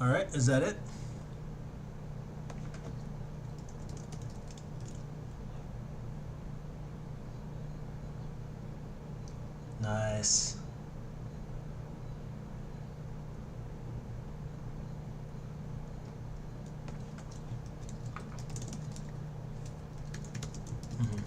All right, is that it? Nice. Mhm.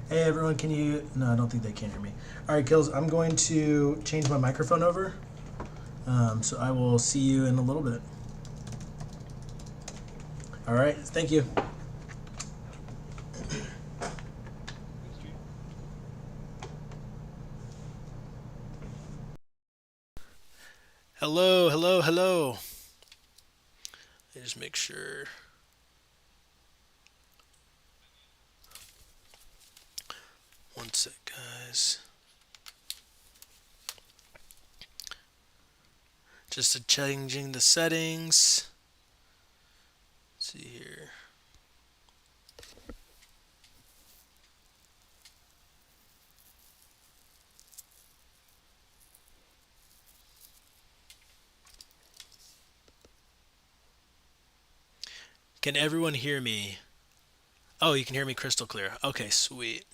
Hey everyone, can you? No, I don't think they can hear me. All right, Kills, I'm going to change my microphone over. So I will see you in a little bit. All right, thank you. Hello, hello, hello. Let me just make sure. One sec, guys. Just changing the settings. Let's see here. Can everyone hear me? Oh, you can hear me crystal clear. Okay, sweet.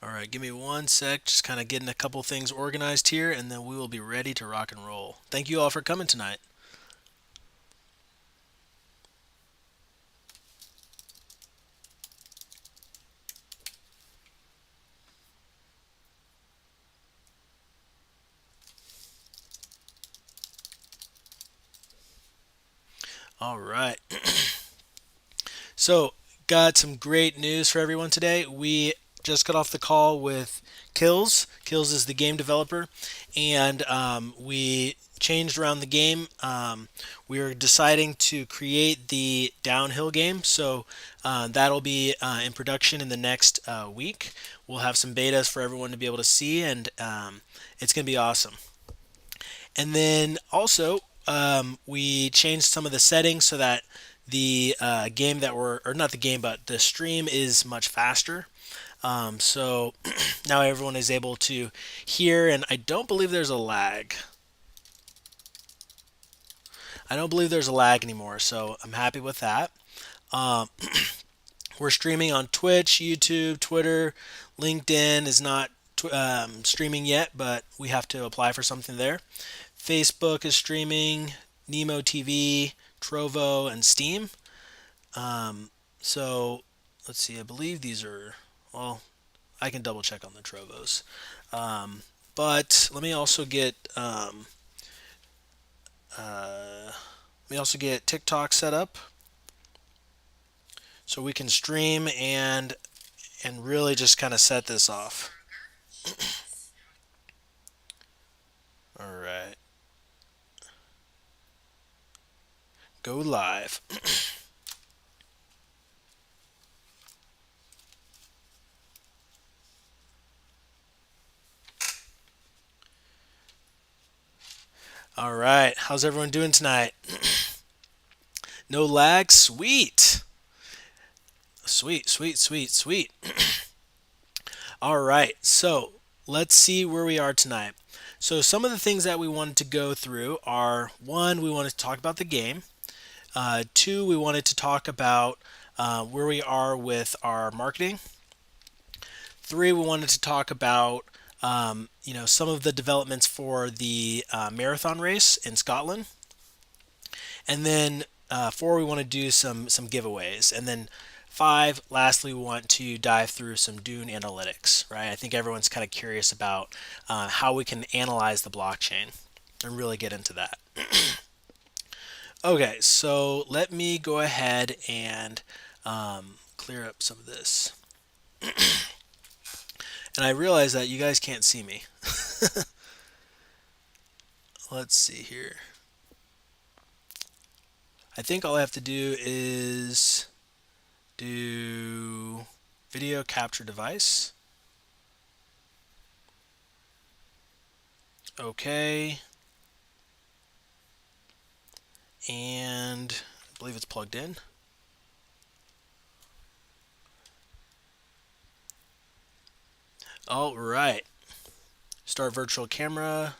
All right, give me one sec. Just kind of getting a couple things organized here, and then we will be ready to rock and roll. Thank you all for coming tonight. All right. So, got some great news for everyone today. We just got off the call with Kills. Kills is the game developer, and we changed around the game. We are deciding to create the downhill game, so that'll be in production in the next week. We'll have some betas for everyone to be able to see, and it's going to be awesome. And then also, we changed some of the settings so that the game that we're, or not the game, but the stream is much faster. So now everyone is able to hear, and I don't believe there's a lag. I don't believe there's a lag anymore, so I'm happy with that. Um, we're streaming on Twitch, YouTube, Twitter, LinkedIn is not streaming yet, but we have to apply for something there. Facebook is streaming, Nemo TV, Trovo, and Steam. So let's see. I believe these are, well, I can double check on the Trovos. But let me also get TikTok set up so we can stream and really just kind of set this off. All right, go live. All right, how's everyone doing tonight? No lag? Sweet. Sweet, sweet, sweet, sweet. All right, so let's see where we are tonight. So, some of the things that we wanted to go through are one, we wanted to talk about the game. Two, we wanted to talk about where we are with our marketing. Three, we wanted to talk about some of the developments for the marathon race in Scotland. And then four, we want to do some giveaways. And then five, lastly, we want to dive through some Dune analytics, right? I think everyone's kind of curious about how we can analyze the blockchain and really get into that. Okay, so let me go ahead and clear up some of this. And I realize that you guys can't see me. Let's see here. I think all I have to do is do video capture device. Okay. And I believe it's plugged in. All right. Start virtual camera.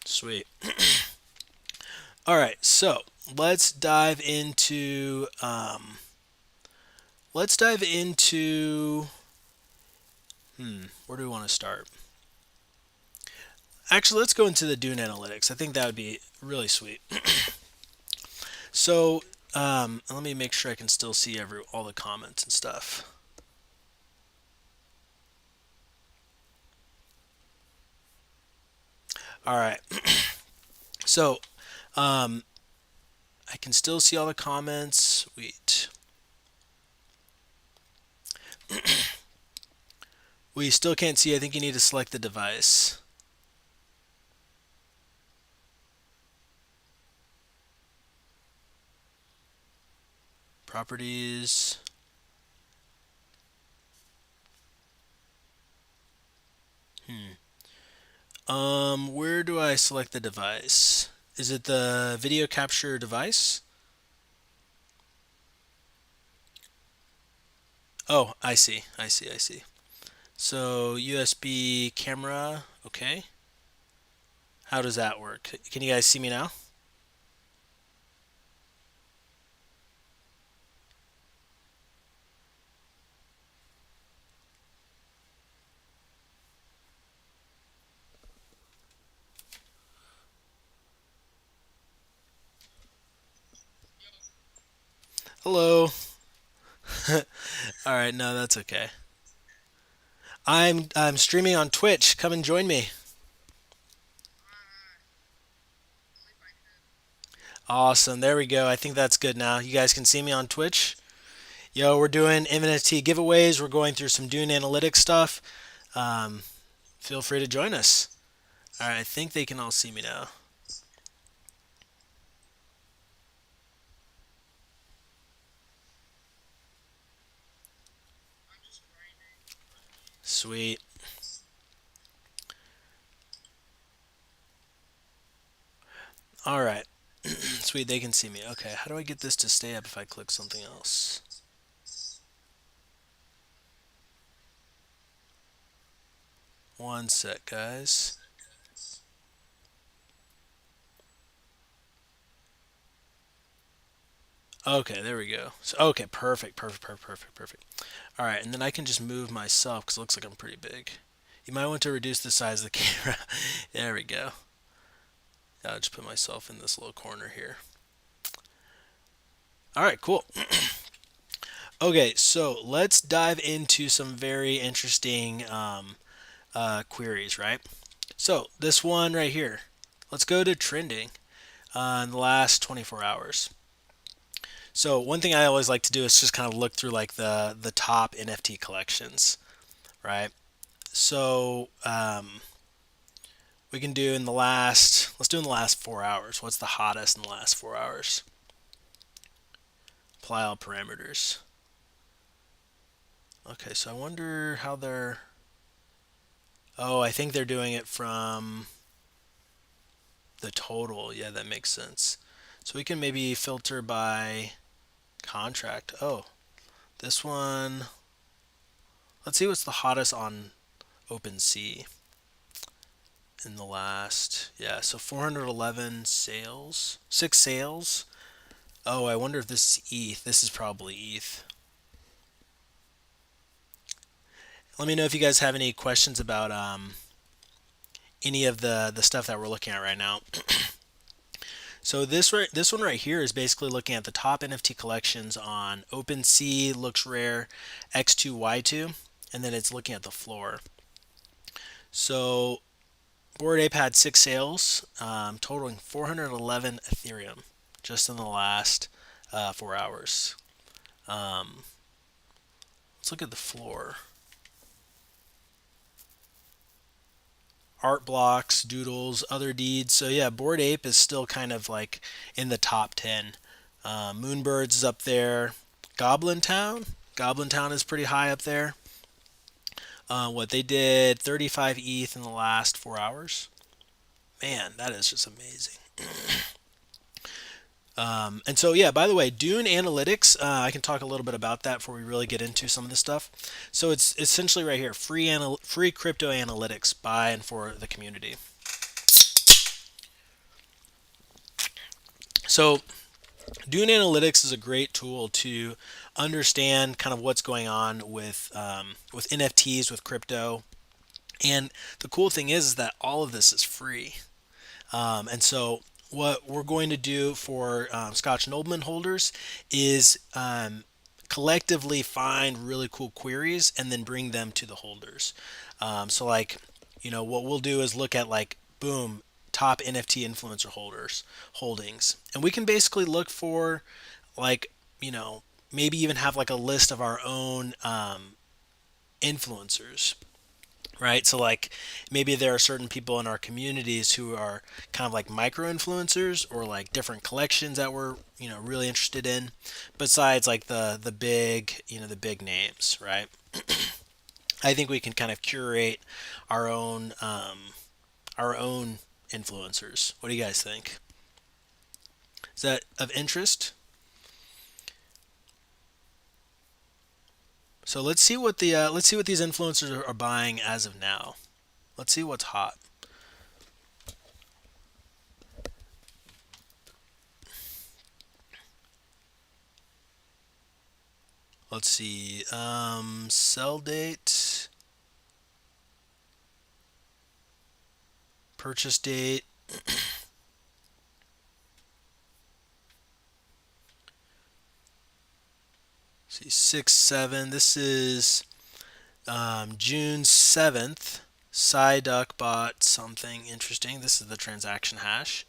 Sweet. All right, so let's dive into where do we want to start? Actually, let's go into the Dune analytics. I think that would be really sweet. So let me make sure I can still see all the comments and stuff. All right. So I can still see all the comments. Sweet. We still can't see. I think you need to select the device. Properties. Where do I select the device? Is it the video capture device? Oh, I see. I see. I see. So USB camera. Okay. How does that work? Can you guys see me now? Hello. All right. No, that's okay. I'm streaming on Twitch. Come and join me. Awesome. There we go. I think that's good now. You guys can see me on Twitch. Yo, we're doing NFT giveaways. We're going through some Dune analytics stuff. Um, Feel free to join us. All right. I think they can all see me now. Sweet. All right. Sweet. They can see me. Okay. How do I get this to stay up if I click something else? One sec, guys. Okay, there we go. So, okay, perfect, perfect, perfect, perfect, perfect. All right, and then I can just move myself because it looks like I'm pretty big. You might want to reduce the size of the camera. There we go. I'll just put myself in this little corner here. All right, cool. Okay, so let's dive into some very interesting queries, right? So this one right here. Let's go to trending in the last 24 hours. So one thing I always like to do is just kind of look through like the top NFT collections, right? So we can do in the last, let's do in the last 4 hours. What's the hottest in the last 4 hours? Apply all parameters. Okay, so I wonder how they're. Oh, I think they're doing it from the total. Yeah, that makes sense. So we can maybe filter by contract. Oh, this one. Let's see what's the hottest on OpenSea in the last. Yeah, so 411 sales. 6 sales. Oh, I wonder if this is ETH. This is probably ETH. Let me know if you guys have any questions about any of the stuff that we're looking at right now. So this one right here is basically looking at the top NFT collections on OpenSea, looks rare, X2Y2, and then it's looking at the floor. So Bored Ape had 6 sales, totaling 411 Ethereum just in the last 4 hours. Let's look at the floor. art blocks, doodles, other deeds. So yeah, Bored Ape is still kind of like in the top 10. Moonbirds is up there. Goblin Town. Goblin Town is pretty high up there. What they did 35 ETH in the last 4 hours. Man, that is just amazing. And so, yeah, by the way, Dune Analytics, I can talk a little bit about that before we really get into some of this stuff. So it's essentially right here, free crypto analytics by and for the community. So Dune Analytics is a great tool to understand kind of what's going on with NFTs, with crypto. And the cool thing is that all of this is free. And so what we're going to do for Scotch Noblemen holders is collectively find really cool queries and then bring them to the holders. So like, what we'll do is look at like, boom, top NFT influencer holders holdings, and we can basically look for like, maybe even have like a list of our own influencers, right? So like maybe there are certain people in our communities who are kind of like micro influencers or like different collections that we're really interested in, besides like the big the big names, right? I think we can kind of curate our own influencers. What do you guys think? Is that of interest? So let's see what these influencers are buying as of now. Let's see what's hot. Let's see. Sell date, purchase date. See 6/7. This is June 7th. Psyduck bought something interesting. This is the transaction hash.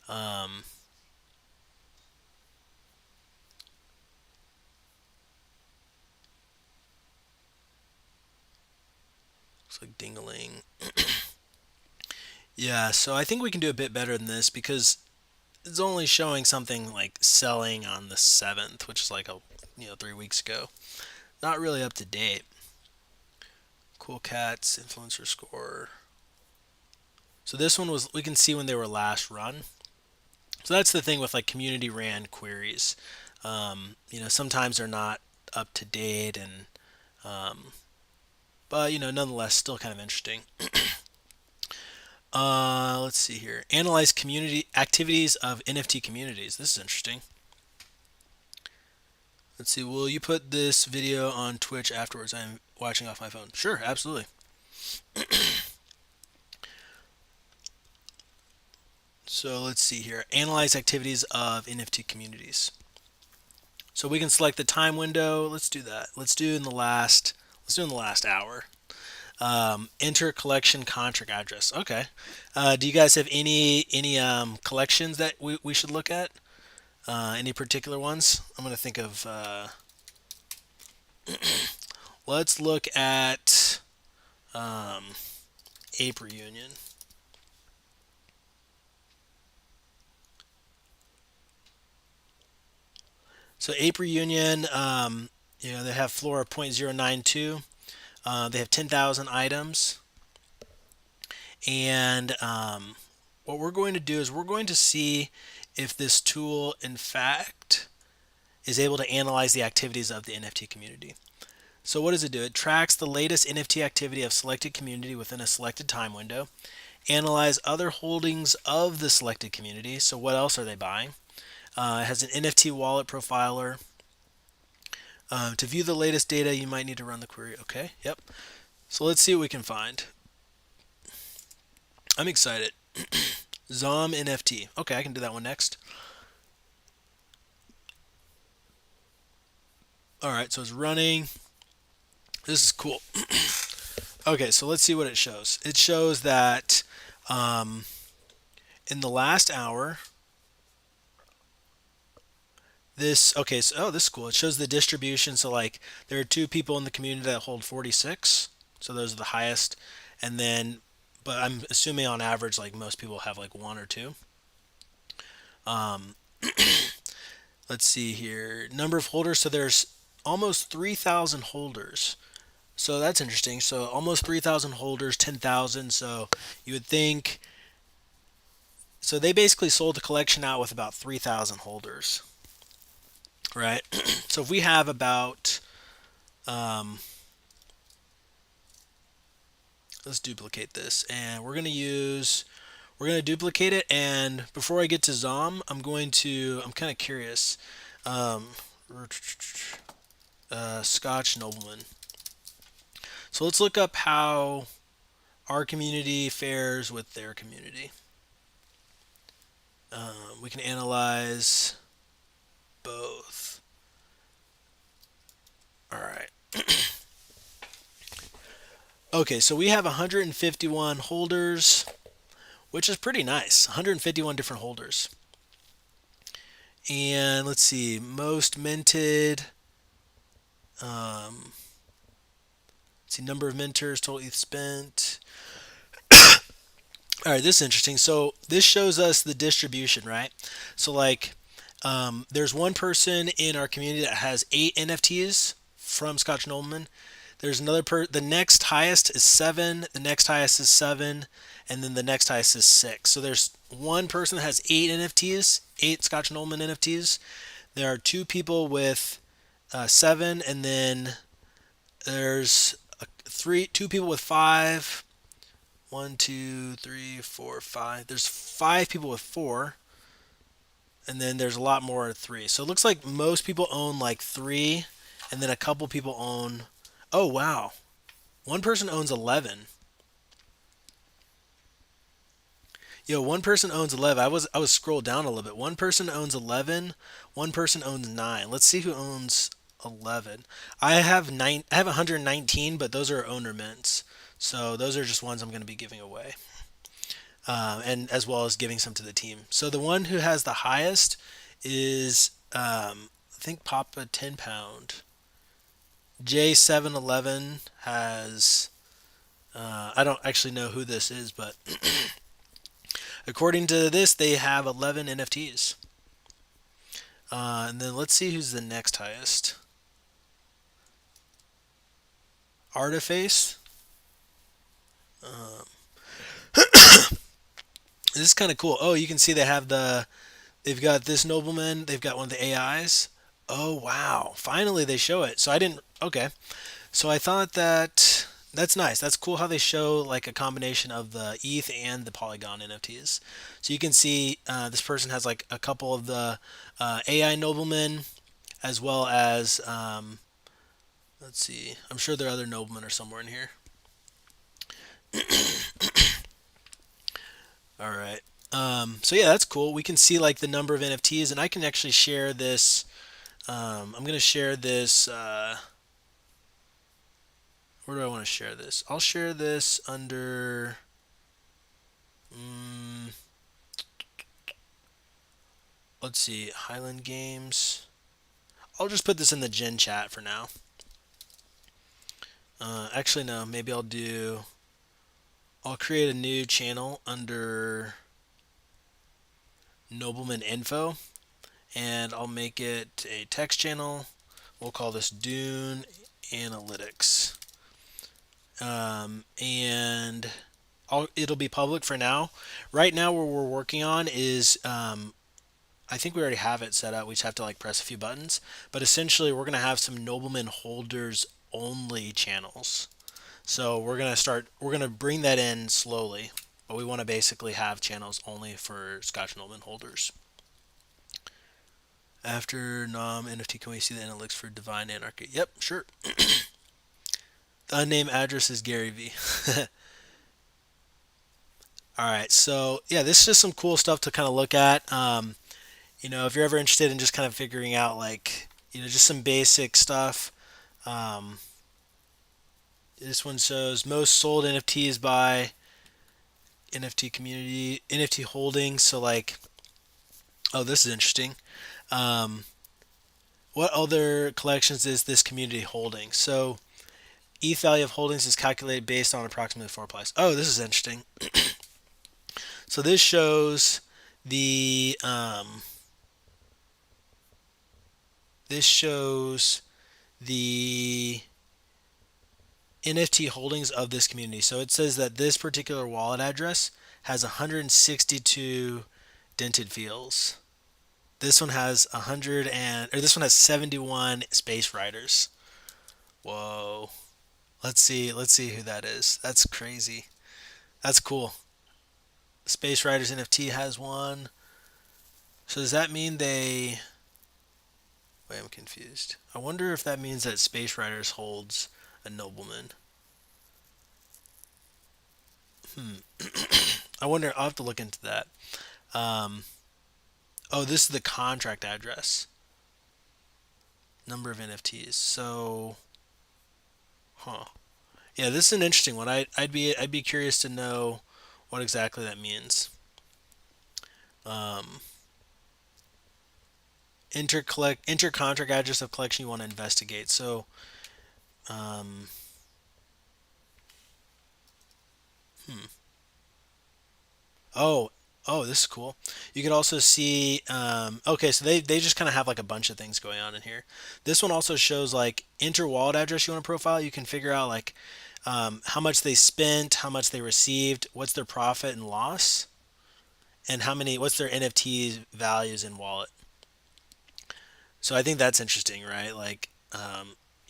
Um, Looks like Dingaling. Yeah, so I think we can do a bit better than this because it's only showing something like selling on the 7th, which is like 3 weeks ago. Not really up to date. Cool Cats, influencer score. So this one was, we can see when they were last run. So that's the thing with like community ran queries. Sometimes they're not up to date, and but nonetheless, still kind of interesting. Let's see here. Analyze community activities of NFT communities. This is interesting. Let's see. Will you put this video on Twitch afterwards? I'm watching off my phone. Sure, absolutely. So let's see here. Analyze activities of NFT communities. So we can select the time window. Let's do that. Let's do in the last hour. Enter collection contract address. Okay. Do you guys have any collections that we should look at? Any particular ones? I'm gonna think of. Let's look at Ape Reunion. So Ape Reunion, they have floor of 0.092. They have 10,000 items. And what we're going to do is we're going to see if this tool, in fact, is able to analyze the activities of the NFT community. So what does it do? It tracks the latest NFT activity of selected community within a selected time window. Analyze other holdings of the selected community. So what else are they buying? It has an NFT wallet profiler. To view the latest data, you might need to run the query. Okay, yep. So let's see what we can find. I'm excited. Zom NFT. Okay, I can do that one next. All right, so it's running. This is cool. Okay, so let's see what it shows. It shows that in the last hour, this is cool. It shows the distribution. So like there are two people in the community that hold 46. So those are the highest, and then but I'm assuming on average, like most people have like one or two. Um, let's see here. Number of holders. So there's almost 3,000 holders. So that's interesting. So almost 3,000 holders, 10,000. So you would think. So they basically sold the collection out with about 3,000 holders, right? So if we have about, um, let's duplicate this, and we're going to duplicate it. And before I get to Zom, I'm kind of curious. Um, Scotch Noblemen. So let's look up how our community fares with their community. We can analyze both. All right. Okay, so we have 151 holders, which is pretty nice. 151 different holders. And let's see, most minted. Um, let's see, number of mentors, total ETH spent. All right, this is interesting. So this shows us the distribution, right? So like, there's one person in our community that has 8 NFTs from Scotch Nobleman. There's the next highest is 7, the next highest is 7, and then the next highest is 6. So there's one person that has 8 NFTs, 8 Scotch Nobleman NFTs. There are two people with 7, and then there's two people with 5. One, two, three, four, five. There's 5 people with 4, and then there's a lot more at 3. So it looks like most people own like 3, and then a couple people own. Oh wow, one person owns 11. Yo, one person owns 11. I was scrolled down a little bit. One person owns 11. One person owns 9. Let's see who owns 11. I have 119, but those are owner mints. So those are just ones I'm going to be giving away, and as well as giving some to the team. So the one who has the highest is I think Papa 10 pound. J711 has. I don't actually know who this is, but according to this, they have 11 NFTs. And then let's see who's the next highest. Artiface. Um, this is kind of cool. Oh, you can see they've got this nobleman. They've got one of the AIs. Oh wow! Finally, they show it. So I didn't. Okay. So I thought that's nice. That's cool how they show like a combination of the ETH and the Polygon NFTs. So you can see this person has like a couple of the AI noblemen, as well as let's see. I'm sure there are other noblemen are somewhere in here. All right. So yeah, that's cool. We can see like the number of NFTs, and I can actually share this. I'm gonna share this. Where do I want to share this? I'll share this under. Mm, let's see, Highland Games. I'll just put this in the Gen chat for now. Actually, no. Maybe I'll do. I'll create a new channel under Nobleman Info, and I'll make it a text channel. We'll call this Dune Analytics, and it'll be public for now. Right now, what we're working on is I think we already have it set up. We just have to like press a few buttons. But essentially, we're gonna have some Nobleman holders only channels. So We're gonna bring that in slowly, but we want to basically have channels only for Scotch Nobleman holders. After Nom NFT, can we see the analytics for Divine Anarchy? Yep, sure. The unnamed address is Gary V. All right, so yeah, this is just some cool stuff to kind of look at. If you're ever interested in just kind of figuring out like, just some basic stuff. Um, this one shows most sold NFTs by NFT community, NFT holdings. So like, oh, this is interesting. Um, what other collections is this community holding? So ETH value of holdings is calculated based on approximately four price. Oh, this is interesting. So this shows the this shows the NFT holdings of this community. So it says that this particular wallet address has 162 dented fields. This one has 100 or this one has 71 space riders. Whoa. Let's see who that is. That's crazy. That's cool. Space Riders NFT has one. So does that mean they wait, I'm confused. I wonder if that means that Space Riders holds a nobleman. I wonder. I'll have to look into that. Um, oh, this is the contract address. Number of NFTs. So, huh? Yeah, this is an interesting one. I'd be curious to know what exactly that means. Um, enter contract address of collection you want to investigate. So, um, hmm. Oh, oh, this is cool. You could also see. Okay, so they just kind of have like a bunch of things going on in here. This one also shows like enter wallet address you want to profile. You can figure out like how much they spent, how much they received, what's their profit and loss, and what's their NFT values in wallet. So I think that's interesting, right? Like,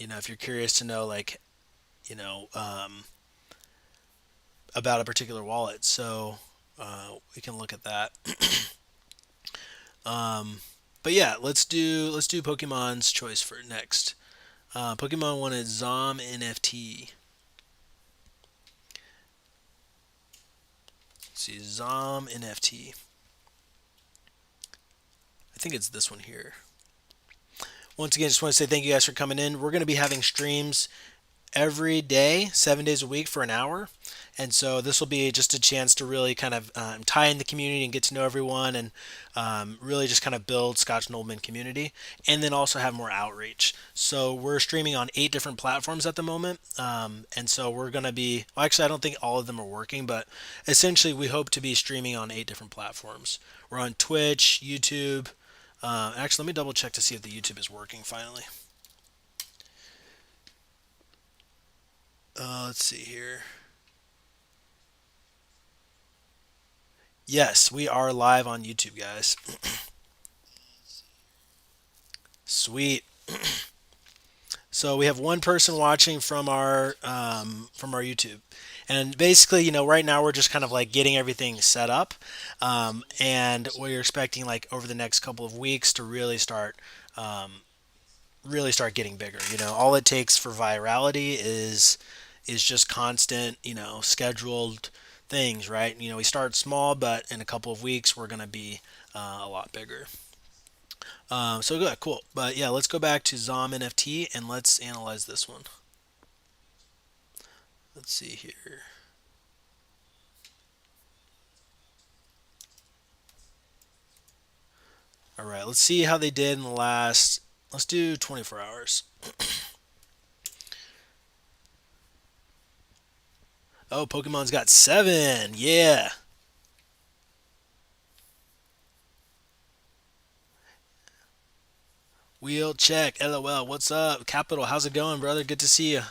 if you're curious to know like you know about a particular wallet, so we can look at that. But yeah, let's do Pokemon's choice for next. Pokemon wanted Zom NFT. Let's see, Zom NFT. I think it's this one here. Once again, just want to say thank you guys for coming in. We're going to be having streams every day, 7 days a week for an hour. And so this will be just a chance to really kind of tie in the community and get to know everyone and really just kind of build Scotch Noblemen community and then also have more outreach. So we're streaming on 8 different platforms at the moment. And so we're going to be, well, actually, I don't think all of them are working, but essentially we hope to be streaming on 8 different platforms. We're on Twitch, YouTube. Actually, let me double check to see if the YouTube is working finally. Let's see here. Yes, we are live on YouTube, guys. Sweet. So we have one person watching from our YouTube, and basically, right now we're just kind of like getting everything set up, and we're expecting like over the next couple of weeks to really start getting bigger. All it takes for virality is just constant, scheduled things, right? We start small, but in a couple of weeks we're gonna be a lot bigger. So good, cool. But yeah, let's go back to Zom NFT and let's analyze this one. Let's see here. All right, let's see how they did in the last. Let's do 24 hours. Oh, Pokemon's got 7. Yeah. Wheel check. LOL. What's up? Capital. How's it going, brother? Good to see you.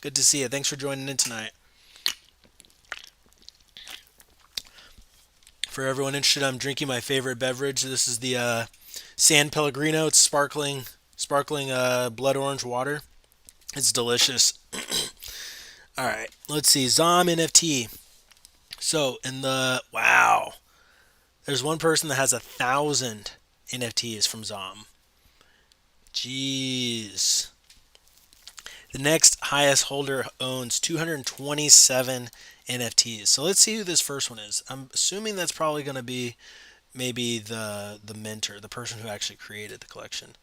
Good to see you. Thanks for joining in tonight. For everyone interested, I'm drinking my favorite beverage. This is the San Pellegrino. It's sparkling blood orange water. It's delicious. All right, let's see. Zom NFT. So in the wow, there's one person that has 1,000 NFTs from Zom. Jeez. The next highest holder owns 227 NFTs. So let's see who this first one is. I'm assuming that's probably going to be maybe the mentor, the person who actually created the collection.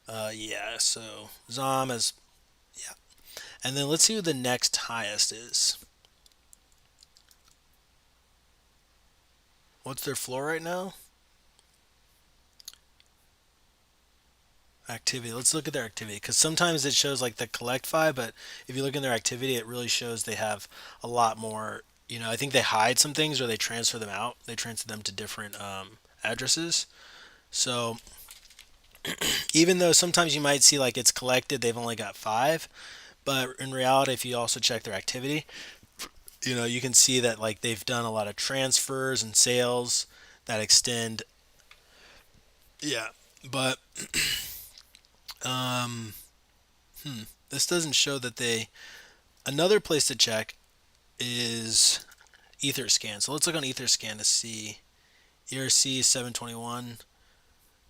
Yeah. So Zom is yeah, and then let's see who the next highest is. What's their floor right now? Activity. Let's look at their activity because sometimes it shows like the collect file, but if you look in their activity, it really shows they have a lot more. I think they hide some things or they transfer them out. They transfer them to different addresses. So even though sometimes you might see like it's collected, they've only got five, but in reality, if you also check their activity, you can see that like they've done a lot of transfers and sales that extend. Yeah, but um, this doesn't show that they. Another place to check is Etherscan. So let's look on Etherscan to see ERC 721.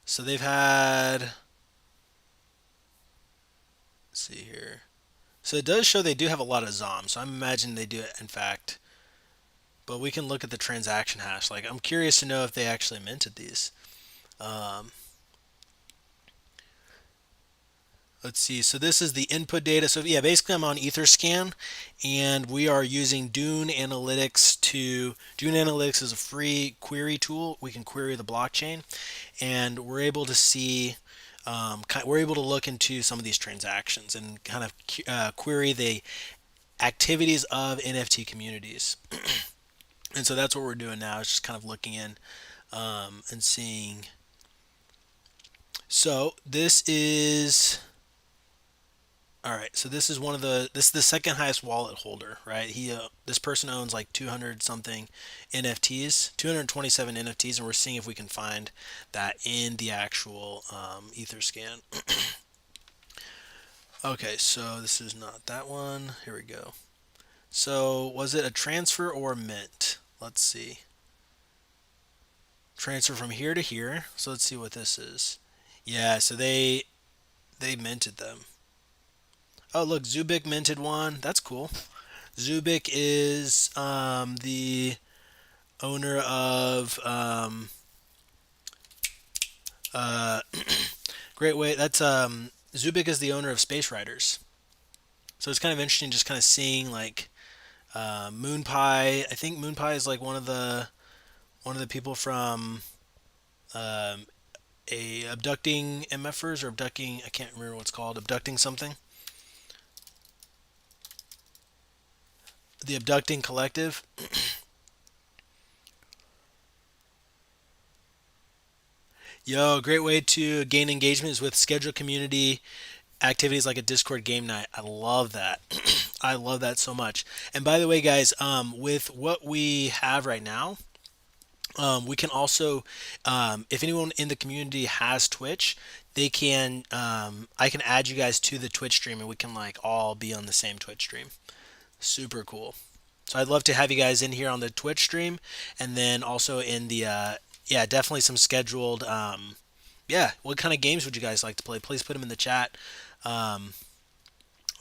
So they've had. Let's see here. So it does show they do have a lot of ZOM. So I'm imagining they do it in fact. But we can look at the transaction hash. Like I'm curious to know if they actually minted these. Um, let's see. So this is the input data. So yeah, basically I'm on Etherscan, and we are using Dune Analytics to. Dune Analytics is a free query tool. We can query the blockchain, and we're able to see. We're able to look into some of these transactions and kind of query the activities of NFT communities. And so that's what we're doing now. Is just kind of looking in and seeing. So this is all right. So this is this is the second highest wallet holder, right? This person owns like 200 something NFTs, 227 NFTs, and we're seeing if we can find that in the actual Etherscan. Okay, so this is not that one. Here we go. So was it a transfer or a mint? Let's see. Transfer from here to here. So let's see what this is. Yeah, so they minted them. Oh, look, Zubik minted one. That's cool. Zubik is the owner of uh, Great Way. That's Zubik is the owner of Space Riders. So it's kind of interesting, just kind of seeing like MoonPie. I think MoonPie is like one of the people from um, a abducting MFers or abducting. I can't remember what it's called. Abducting something. The Abducting Collective. Yo, great way to gain engagement is with scheduled community activities like a Discord game night. I love that. I love that so much. And by the way, guys, with what we have right now, we can also, if anyone in the community has Twitch, they can. I can add you guys to the Twitch stream, and we can like all be on the same Twitch stream. Super cool. So I'd love to have you guys in here on the Twitch stream, and then also in the yeah, definitely some scheduled. Yeah, what kind of games would you guys like to play? Please put them in the chat. Um,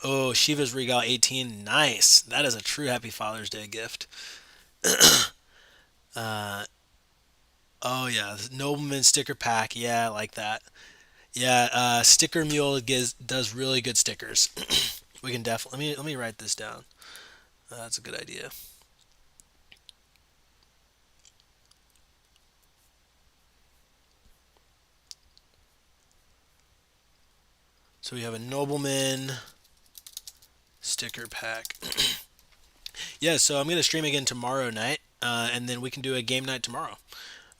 oh, Shiva's Regal 18, nice. That is a true Happy Father's Day gift. Uh, oh yeah, Noblemen sticker pack. Yeah, I like that. Yeah, Sticker Mule does really good stickers. We can definitely let me write this down. That's a good idea. So we have a Nobleman sticker pack. Yeah, so I'm gonna stream again tomorrow night, and then we can do a game night tomorrow.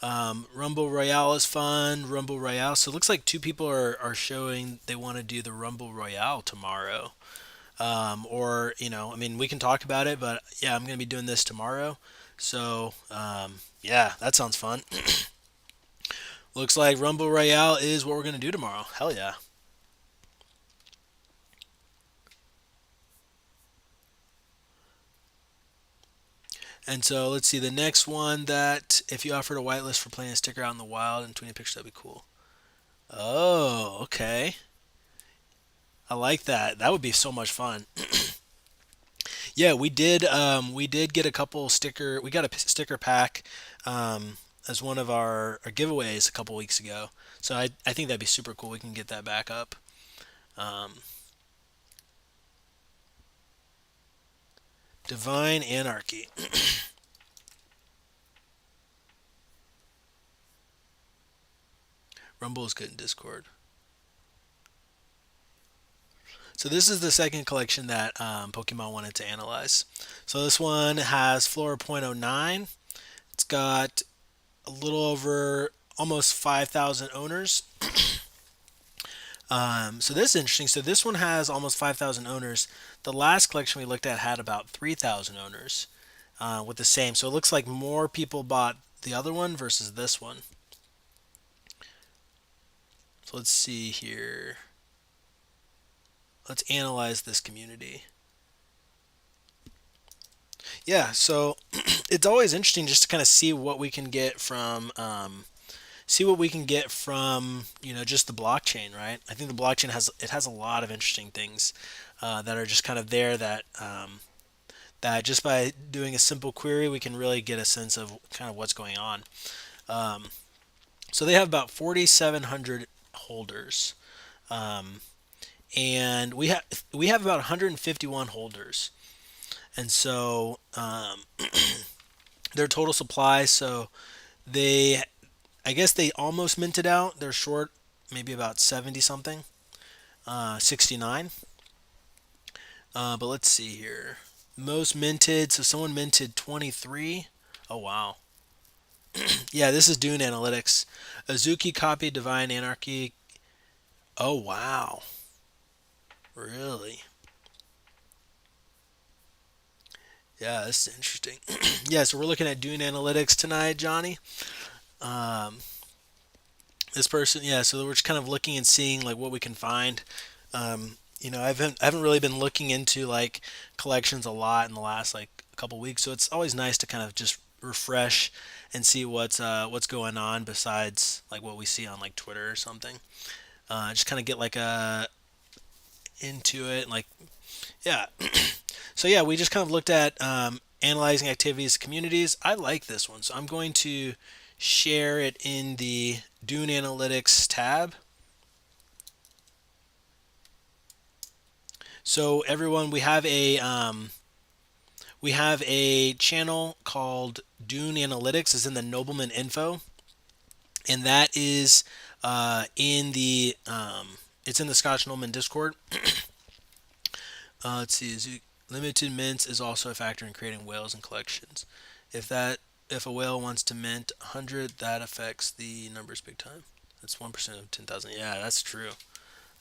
Rumble Royale is fun. Rumble Royale. So it looks like two people are showing they want to do the Rumble Royale tomorrow. Or I mean, we can talk about it, but yeah, I'm gonna be doing this tomorrow. So yeah, that sounds fun. Looks like Rumble Royale is what we're gonna do tomorrow. Hell yeah. And so let's see the next one that if you offered a whitelist for playing a sticker out in the wild and tweeting a picture, that'd be cool. Oh, okay. I like that. That would be so much fun. Yeah, we did. We did get a couple sticker. We got a sticker pack as one of our giveaways a couple weeks ago. So I think that'd be super cool. We can get that back up. Um, Divine Anarchy. Rumble is good in Discord. So this is the second collection that Pokemon wanted to analyze. So this one has Flora point oh 0.09. It's got a little over almost 5,000 owners. So this is interesting. So this one has almost 5,000 owners. The last collection we looked at had about 3,000 owners with the same. So it looks like more people bought the other one versus this one. So let's see here. Let's analyze this community. Yeah, so it's always interesting just to kind of see what we can get from just the blockchain, right? I think the blockchain has a lot of interesting things that are just kind of there that just by doing a simple query we can really get a sense of kind of what's going on. Um, so they have about 4,700 holders, um, and we have about 151 holders, and so their total supply. So they I guess they almost minted out. They're short maybe about 70 something, 69. But let's see here. Most minted. So someone minted 23. Oh, wow. Yeah, this is Dune Analytics. Azuki copied Divine Anarchy. Oh, wow. Really? Yeah, this is interesting. Yeah, so we're looking at Dune Analytics tonight, Johnny. Um, this person, yeah, so we're just kind of looking and seeing like what we can find. I haven't really been looking into like collections a lot in the last like a couple weeks, so it's always nice to kind of just refresh and see what's going on besides like what we see on like Twitter or something. Just kind of get like a into it, and, like, yeah. So yeah, we just kind of looked at analyzing activities, communities. I like this one, so I'm going to share it in the Dune Analytics tab. So everyone, we have a channel called Dune Analytics. It's in the Noblemen info, and that is in the it's in the Scotch Noblemen Discord. Let's see. Limited mints is also a factor in creating whales and collections. If a whale wants to mint 100, that affects the numbers big time. That's 1% of 10,000. Yeah, that's true.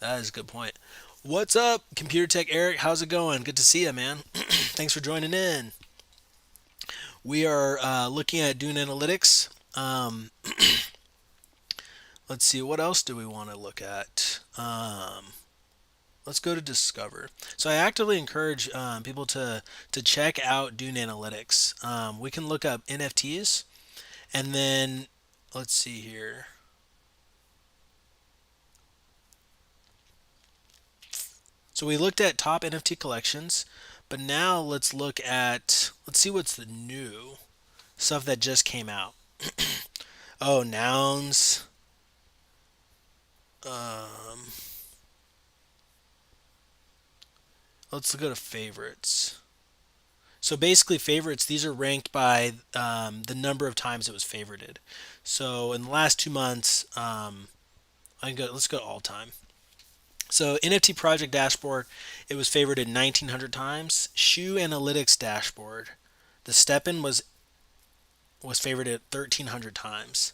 That is a good point. What's up, Computer Tech Eric? How's it going? Good to see you, man. Thanks for joining in. We are looking at Dune Analytics. Let's see, what else do we want to look at? Let's go to Discover. So I actively encourage people to check out Dune Analytics. We can look up NFTs, and then let's see here. So we looked at top NFT collections, but now let's see what's the new stuff that just came out. Oh, nouns. Um, let's go to favorites. So basically, favorites, these are ranked by the number of times it was favorited. So in the last 2 months, let's go all time. So NFT project dashboard, it was favorited 1,900 times. Shoe analytics dashboard, the Steppen was favorited 1,300 times.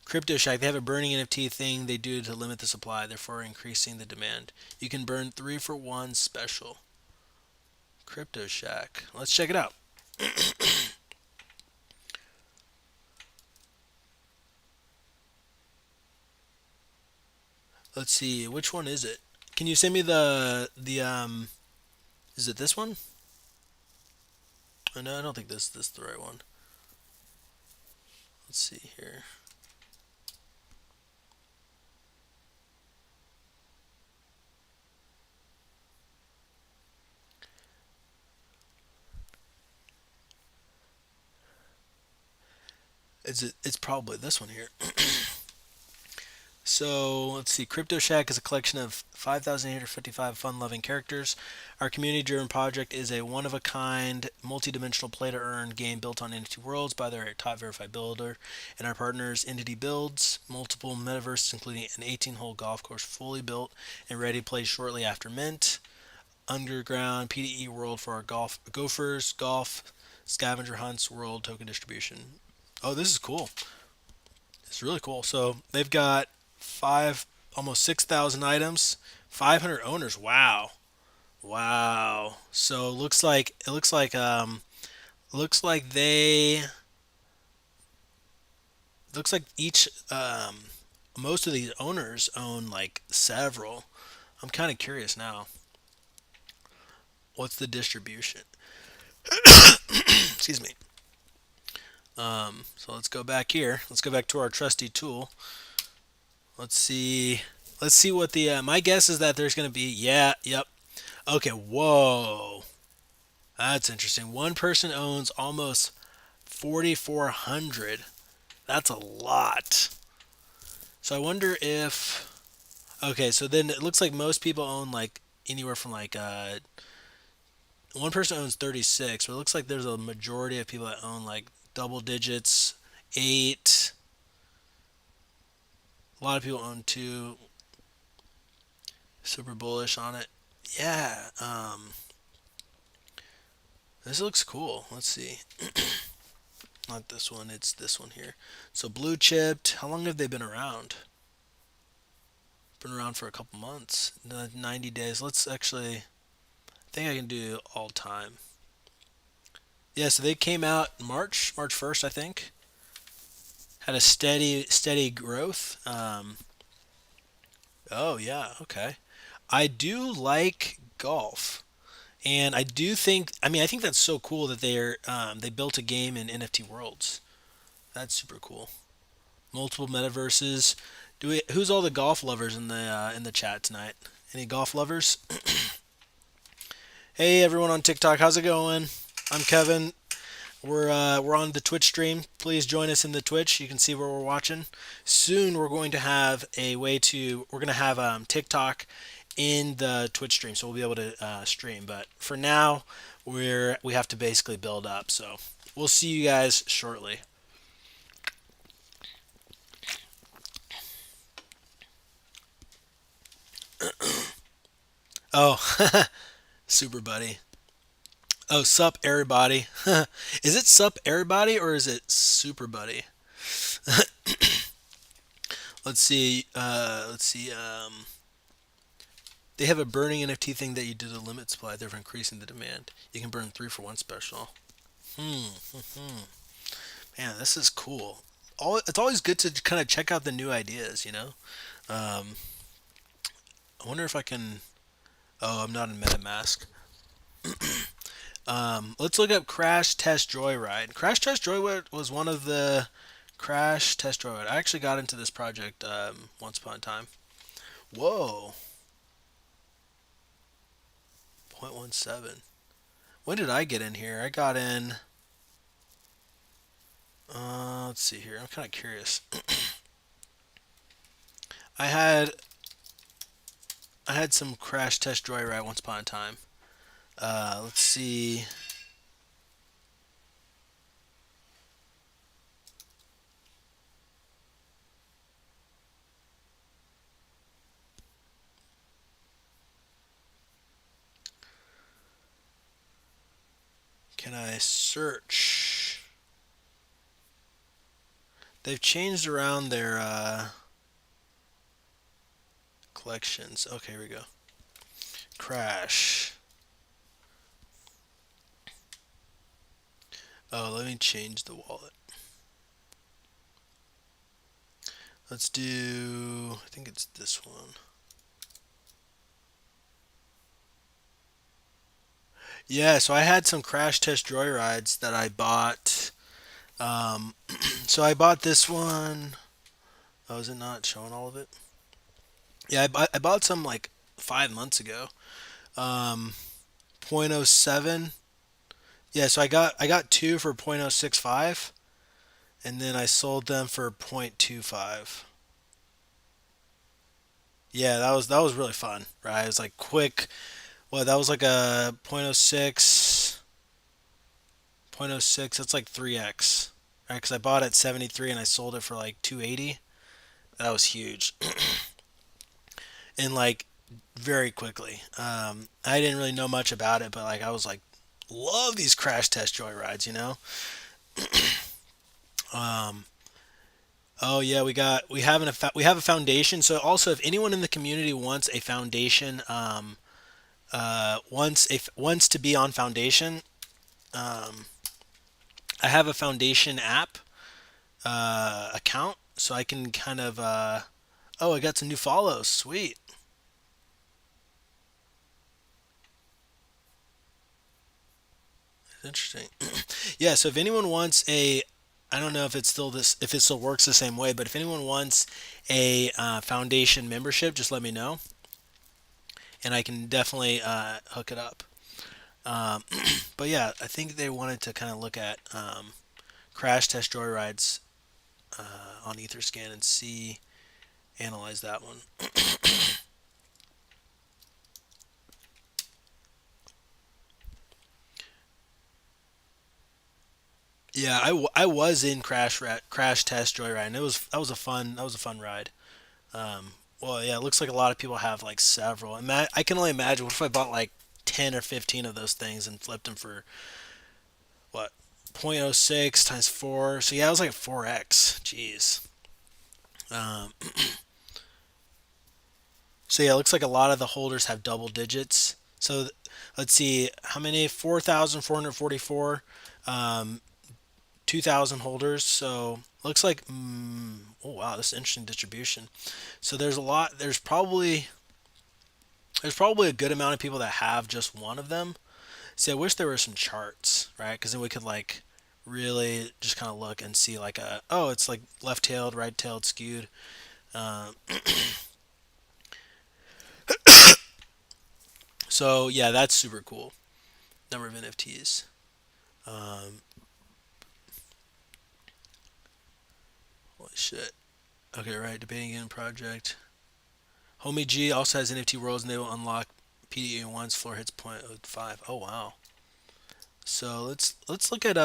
Crypto Shack, they have a burning NFT thing they do to limit the supply, therefore increasing the demand. You can burn 3 for 1 special. Crypto Shack. Let's check it out. Let's see, which one is it? Can you send me the is it this one? Oh, no, I don't think this is the right one. Let's see here. It's probably this one here. So let's see. Crypto Shack is a collection of 5,855 fun-loving characters. Our community-driven project is a one-of-a-kind, multi-dimensional play-to-earn game built on Entity Worlds by their top verified builder and our partners Entity Builds, multiple metaverses including an 18-hole golf course fully built and ready to play shortly after mint. Underground PDE world for our golf gophers, golf scavenger hunts, world token distribution. Oh, this is cool. It's really cool. So they've got almost 6,000 items, 500 owners. Wow, wow. So looks like they looks like each most of these owners own like several. I'm kind of curious now. What's the distribution? Excuse me. So let's go back here. Let's go back to our trusty tool. Let's see. Let's see what the. My guess is that there's going to be. Yeah. Yep. Okay. Whoa. That's interesting. One person owns almost 4,400. That's a lot. So I wonder if. Okay. So then it looks like most people own like anywhere from like. One person owns 36, but it looks like there's a majority of people that own like double digits, eight. A lot of people own two. Super bullish on it. Yeah. This looks cool. Let's see. Not this one. It's this one here. So blue chipped. How long have they been around? Been around for a couple months. 90 days. Let's actually. I think I can do all time. Yeah. So they came out March 1st, I think. Had a steady growth. Oh yeah. Okay. I do like golf. And I do think, I mean, I think that's so cool that they built a game in NFT worlds. That's super cool. Multiple metaverses. Who's all the golf lovers in the chat tonight? Any golf lovers? Hey everyone on TikTok, how's it going? I'm Kevin. We're on the Twitch stream. Please join us in the Twitch. You can see where we're watching. Soon we're going to have TikTok in the Twitch stream, so we'll be able to stream. But for now, we have to basically build up. So we'll see you guys shortly. Oh, super buddy. Oh, sup everybody. Is it sup everybody or is it super buddy? Let's see. Let's see. They have a burning NFT thing that you do the limit supply, therefore increasing the demand. You can burn 3 for 1 special. Man, this is cool. It's always good to kind of check out the new ideas, you know? Um, I wonder if I can. Oh, I'm not in MetaMask. Let's look up Crash Test Joyride. Crash Test Joyride was one of the Crash Test Joyride. I actually got into this project once upon a time. Whoa, 0.17. When did I get in here? I got in. Let's see here. I'm kind of curious. I had I had some Crash Test Joyride once upon a time. Let's see. Can I search? They've changed around their collections. Okay, here we go. Crash. Oh, let me change the wallet. Let's do. I think it's this one. Yeah, so I had some Crash Test Joyrides that I bought. Um, so I bought this one. Oh, is it not showing all of it? Yeah, I bought some like 5 months ago. Um, point oh 0.07. Yeah, so I got two for 0.065, and then I sold them for 0.25. Yeah, that was really fun, right? It was like quick. Well, that was like a point oh 0.06, point oh 0.06. That's like 3x, right? Because I bought at 73 and I sold it for like 280. That was huge, and like very quickly. I didn't really know much about it, but like I was like, love these crash test joyrides, you know. Um, oh yeah, we have a foundation. So also, if anyone in the community wants a foundation, wants to be on foundation, um, I have a foundation app account, so I can kind of. Oh, I got some new follows. Sweet. Interesting. Yeah. So if anyone wants a, I don't know if it's still this, if it still works the same way, but if anyone wants a foundation membership, just let me know, and I can definitely hook it up. Um, but yeah, I think they wanted to kind of look at crash test joyrides on Etherscan and see analyze that one. Yeah, I was in crash test joyride, and that was a fun ride. Well, yeah, it looks like a lot of people have like several. I can only imagine what if I bought like 10 or 15 of those things and flipped them for what, point oh 0.06 times 4. So yeah, it was like 4x. Jeez. Um, so yeah, it looks like a lot of the holders have double digits. So let's see how many, 4,444, 2,000 holders. So looks like, oh wow, this is interesting distribution. So there's probably a good amount of people that have just one of them. See, I wish there were some charts, right? Because then we could like really just kind of look and see like it's like left-tailed, right-tailed, skewed. Um, so yeah, that's super cool. Number of NFTs. Um, Holy shit. Okay, right. Debating in project. Homie G also has NFT worlds, and they will unlock PDE once floor hits point oh 0.05. Oh wow. So let's look at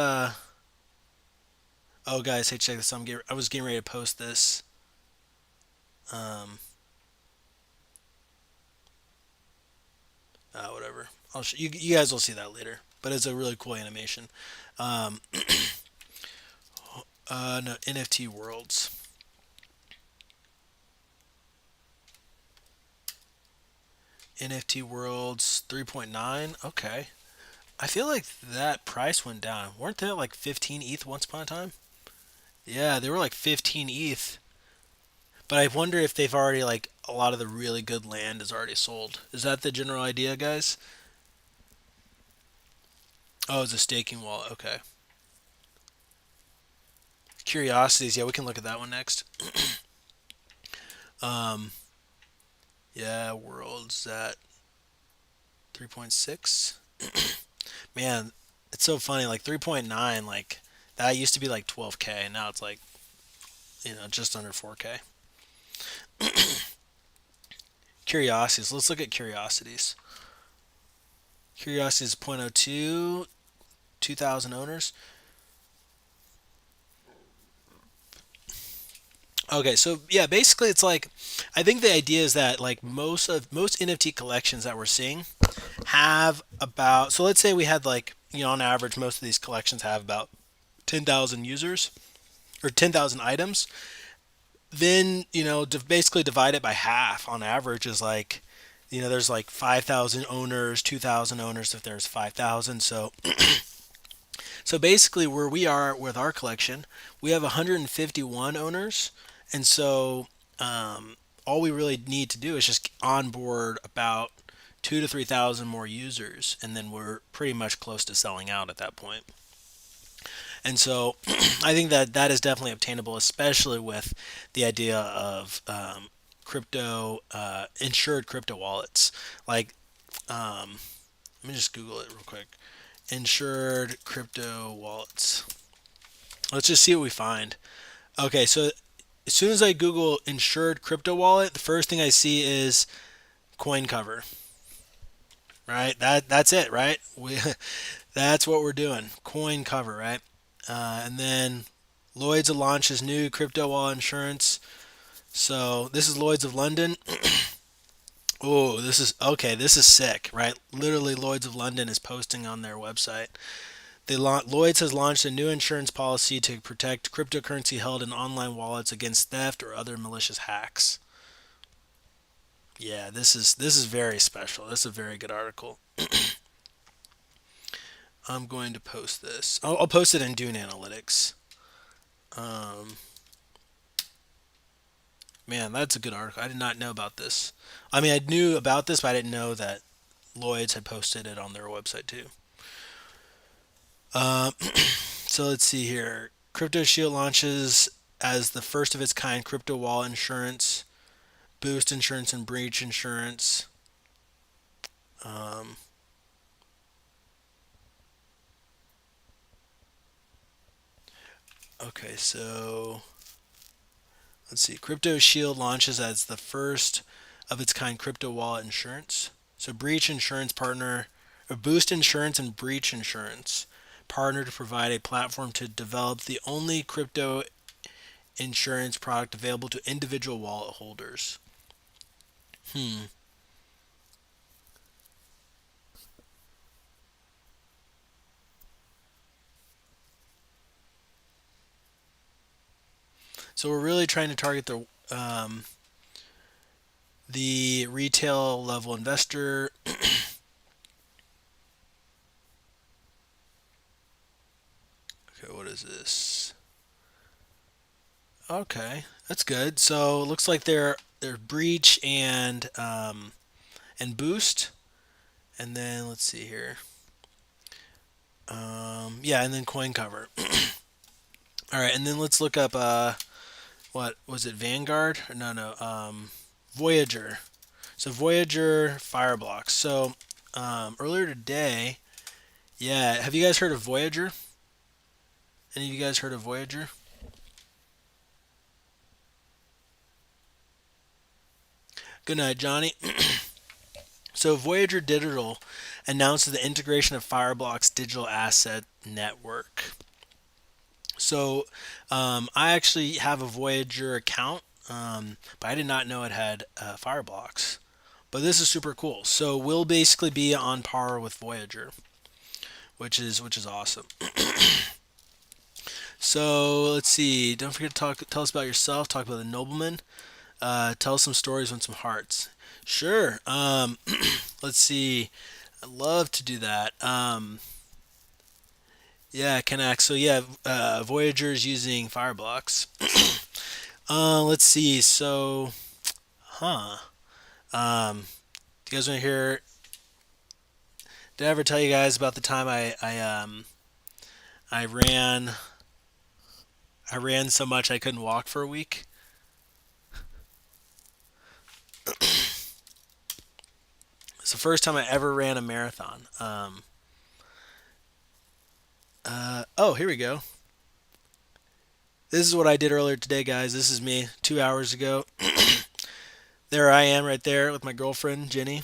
Oh guys, hey, check this out. I was getting ready to post this. Um, Whatever. You guys will see that later. But it's a really cool animation. Um, no, NFT worlds. NFT worlds 3.9. Okay. I feel like that price went down. Weren't they at like 15 ETH once upon a time? Yeah, they were like 15 ETH. But I wonder if they've already like a lot of the really good land is already sold. Is that the general idea, guys? Oh, it's a staking wallet. Okay. Curiosities. Yeah, we can look at that one next. Um, yeah, worlds at 3.6. Man, it's so funny. Like 3.9, like that used to be like 12K, and now it's like, just under 4K. Curiosities. Let's look at curiosities. Curiosities 0.02, 2,000 owners. Okay, so yeah, basically it's like I think the idea is that like most NFT collections that we're seeing have about, so let's say we had like, on average most of these collections have about 10,000 users or 10,000 items. Then, basically divide it by half on average is like, there's like 5,000 owners, 2,000 owners if there's 5,000. So basically, where we are with our collection, we have 151 owners, and so all we really need to do is just onboard about 2 to 3,000 more users, and then we're pretty much close to selling out at that point. And so I think that that is definitely obtainable, especially with the idea of crypto insured crypto wallets. Like, let me just Google it real quick. Insured crypto wallets. Let's just see what we find. Okay, so as soon as I Google insured crypto wallet, the first thing I see is coin cover. Right? That's it, right? That's what we're doing. Coin cover, right? And then Lloyd's launches new crypto wallet insurance. So this is Lloyd's of London. Oh, this is okay. This is sick, right? Literally, Lloyd's of London is posting on their website. Lloyd's has launched a new insurance policy to protect cryptocurrency held in online wallets against theft or other malicious hacks. Yeah, this is very special. This is a very good article. I'm going to post this. I'll post it in Dune Analytics. Um, Man, that's a good article. I did not know about this. I mean, I knew about this, but I didn't know that Lloyd's had posted it on their website too. Um, so let's see here. Crypto Shield launches as the first of its kind crypto wallet insurance, boost insurance and breach insurance. Um, okay, so let's see. Crypto Shield launches as the first of its kind crypto wallet insurance. So breach insurance partner, or boost insurance and breach insurance partner to provide a platform to develop the only crypto insurance product available to individual wallet holders. Hmm. So we're really trying to target the retail level investor. Okay, what is this? Okay, that's good. So it looks like they're breach and boost, and then let's see here. Yeah, and then coin cover. All right, and then let's look up what was it? Vanguard? No, no. Voyager. So Voyager Fireblocks. So earlier today, yeah. Have you guys heard of Voyager? Any of you guys heard of Voyager? Good night, Johnny. So Voyager Digital announced the integration of Fireblocks digital asset network. So I actually have a Voyager account, but I did not know it had Fireblocks. But this is super cool. So we'll basically be on par with Voyager, which is awesome. So let's see. Don't forget to tell us about yourself. Talk about the Noblemen. Tell us some stories and some hearts. Sure. Let's see. I love to do that. Yeah, connect. So yeah, Voyager's using Fireblocks. Let's see. So, huh? Do you guys want to hear? Did I ever tell you guys about the time I ran so much I couldn't walk for a week? It's the first time I ever ran a marathon. Oh, here we go. This is what I did earlier today, guys. This is me 2 hours ago. There I am right there with my girlfriend Jenny.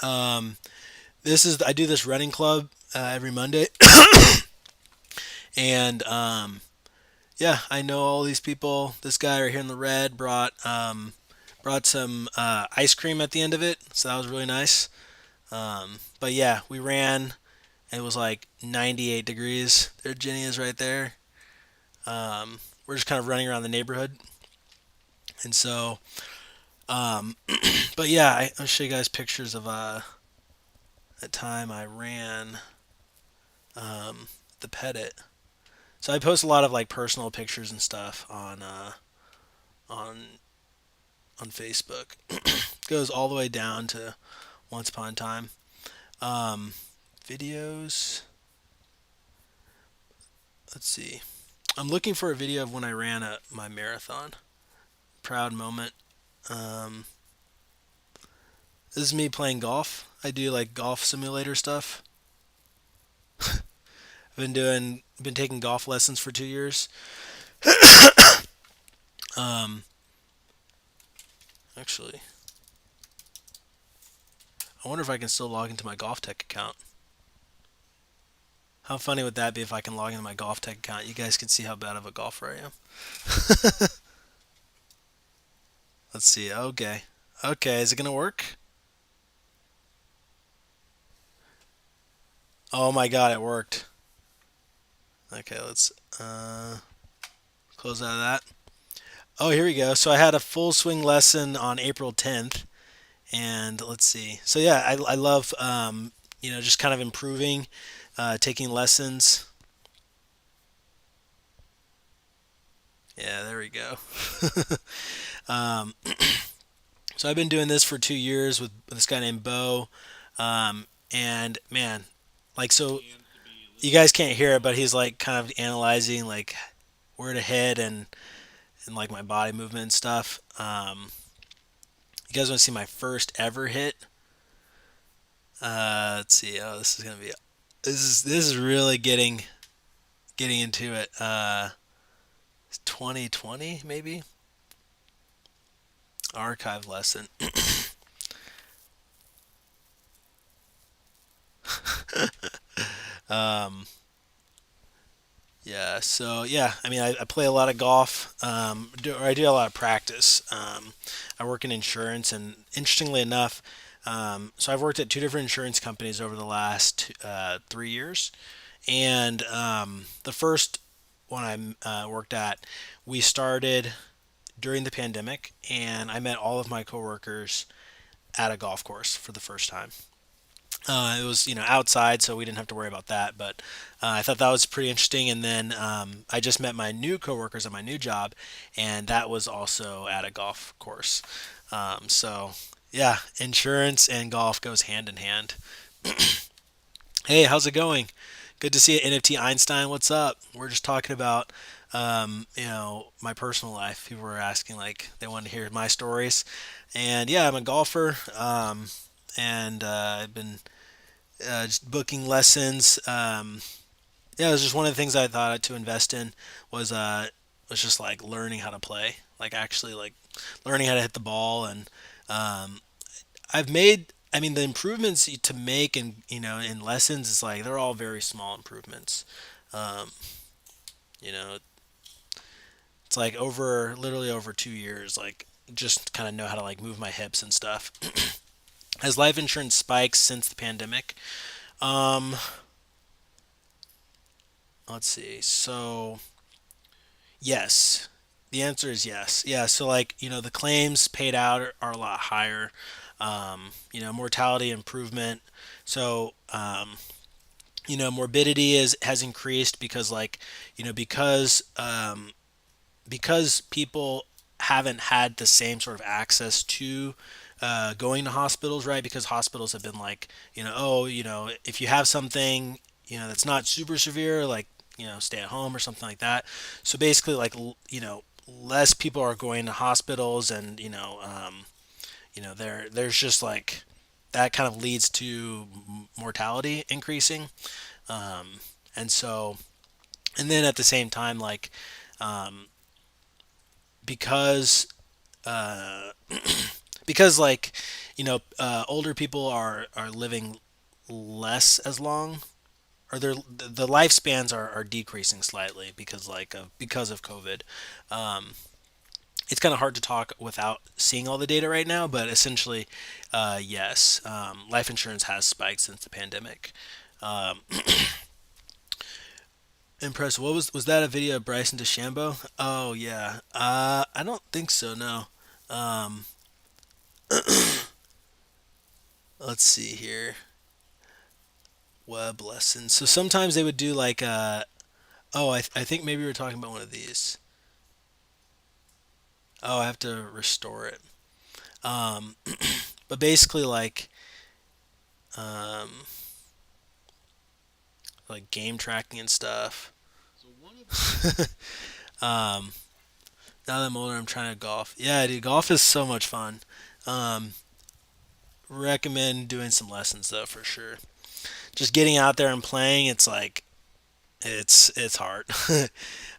Um, this is I do this running club every Monday, and yeah, I know all these people. This guy right here in the red brought some ice cream at the end of it, so that was really nice. But yeah, we ran. It was like 98 degrees. There, Jenny is right there. We're just kind of running around the neighborhood, and so, but yeah, I'll show you guys pictures of that time I ran the Pettit. So I post a lot of like personal pictures and stuff on on Facebook. Goes all the way down to Once Upon a Time. Um, Videos. Let's see. I'm looking for a video of when I ran my marathon. Proud moment. Um, this is me playing golf. I do like golf simulator stuff. Been taking golf lessons for 2 years. Um, Actually, I wonder if I can still log into my Golf Tech account. How funny would that be if I can log into my Golf Tech account? You guys can see how bad of a golfer I am. Let's see. Okay. Okay, is it gonna work? Oh my god, it worked. Okay, let's close out of that. Oh, here we go. So I had a full swing lesson on April 10th, and let's see. So yeah, I love just kind of improving, taking lessons. Yeah, there we go. um, so I've been doing this for 2 years with this guy named Bo, and man, like so you guys can't hear it, but he's like kind of analyzing like where to hit and like my body movement and stuff. You guys want to see my first ever hit? Let's see. Oh, this is gonna be. This is really getting into it. 2020 maybe archive lesson. um, yeah. So yeah, I mean, I play a lot of golf. Or I do a lot of practice. I work in insurance, and interestingly enough, so I've worked at two different insurance companies over the last 3 years. And the first one I worked at, we started during the pandemic, and I met all of my coworkers at a golf course for the first time. It was outside, so we didn't have to worry about that. But I thought that was pretty interesting. And then I just met my new coworkers at my new job, and that was also at a golf course. So yeah, insurance and golf goes hand in hand. Hey, how's it going? Good to see you, NFT Einstein. What's up? We're just talking about, my personal life. People were asking, like, they wanted to hear my stories. And yeah, I'm a golfer, and I've been just booking lessons. Yeah, it was just one of the things I thought to invest in was just like learning how to play, like actually like learning how to hit the ball, and um, I've made. I mean, the improvements to make in lessons is like they're all very small improvements. Um, you know, it's like over literally over 2 years, like just kind of know how to like move my hips and stuff. Has life insurance spikes since the pandemic? Um, let's see. So yes, the answer is yes. Yeah. So like the claims paid out are a lot higher. Mortality improvement. So morbidity is has increased because like because people haven't had the same sort of access to going to hospitals, right? Because hospitals have been like, oh, if you have something, that's not super severe, like, stay at home or something like that. So basically, like, less people are going to hospitals, and there's just like that kind of leads to mortality increasing, and so and then at the same time, like, um, because uh, because like older people are living less as long, or the lifespans are decreasing slightly because of COVID. Um, it's kind of hard to talk without seeing all the data right now, but essentially, yes, life insurance has spiked since the pandemic. Um, Impressive. Was that a video of Bryson DeChambeau? Oh yeah. I don't think so. No. Um, let's see here. Web lessons. So sometimes they would do like oh, I think maybe we're talking about one of these. Oh, I have to restore it. Um, but basically um, like game tracking and stuff. um, Now that I'm older, I'm trying to golf. Yeah, dude, golf is so much fun. Um, Recommend doing some lessons though for sure. Just getting out there and playing, it's like It's hard.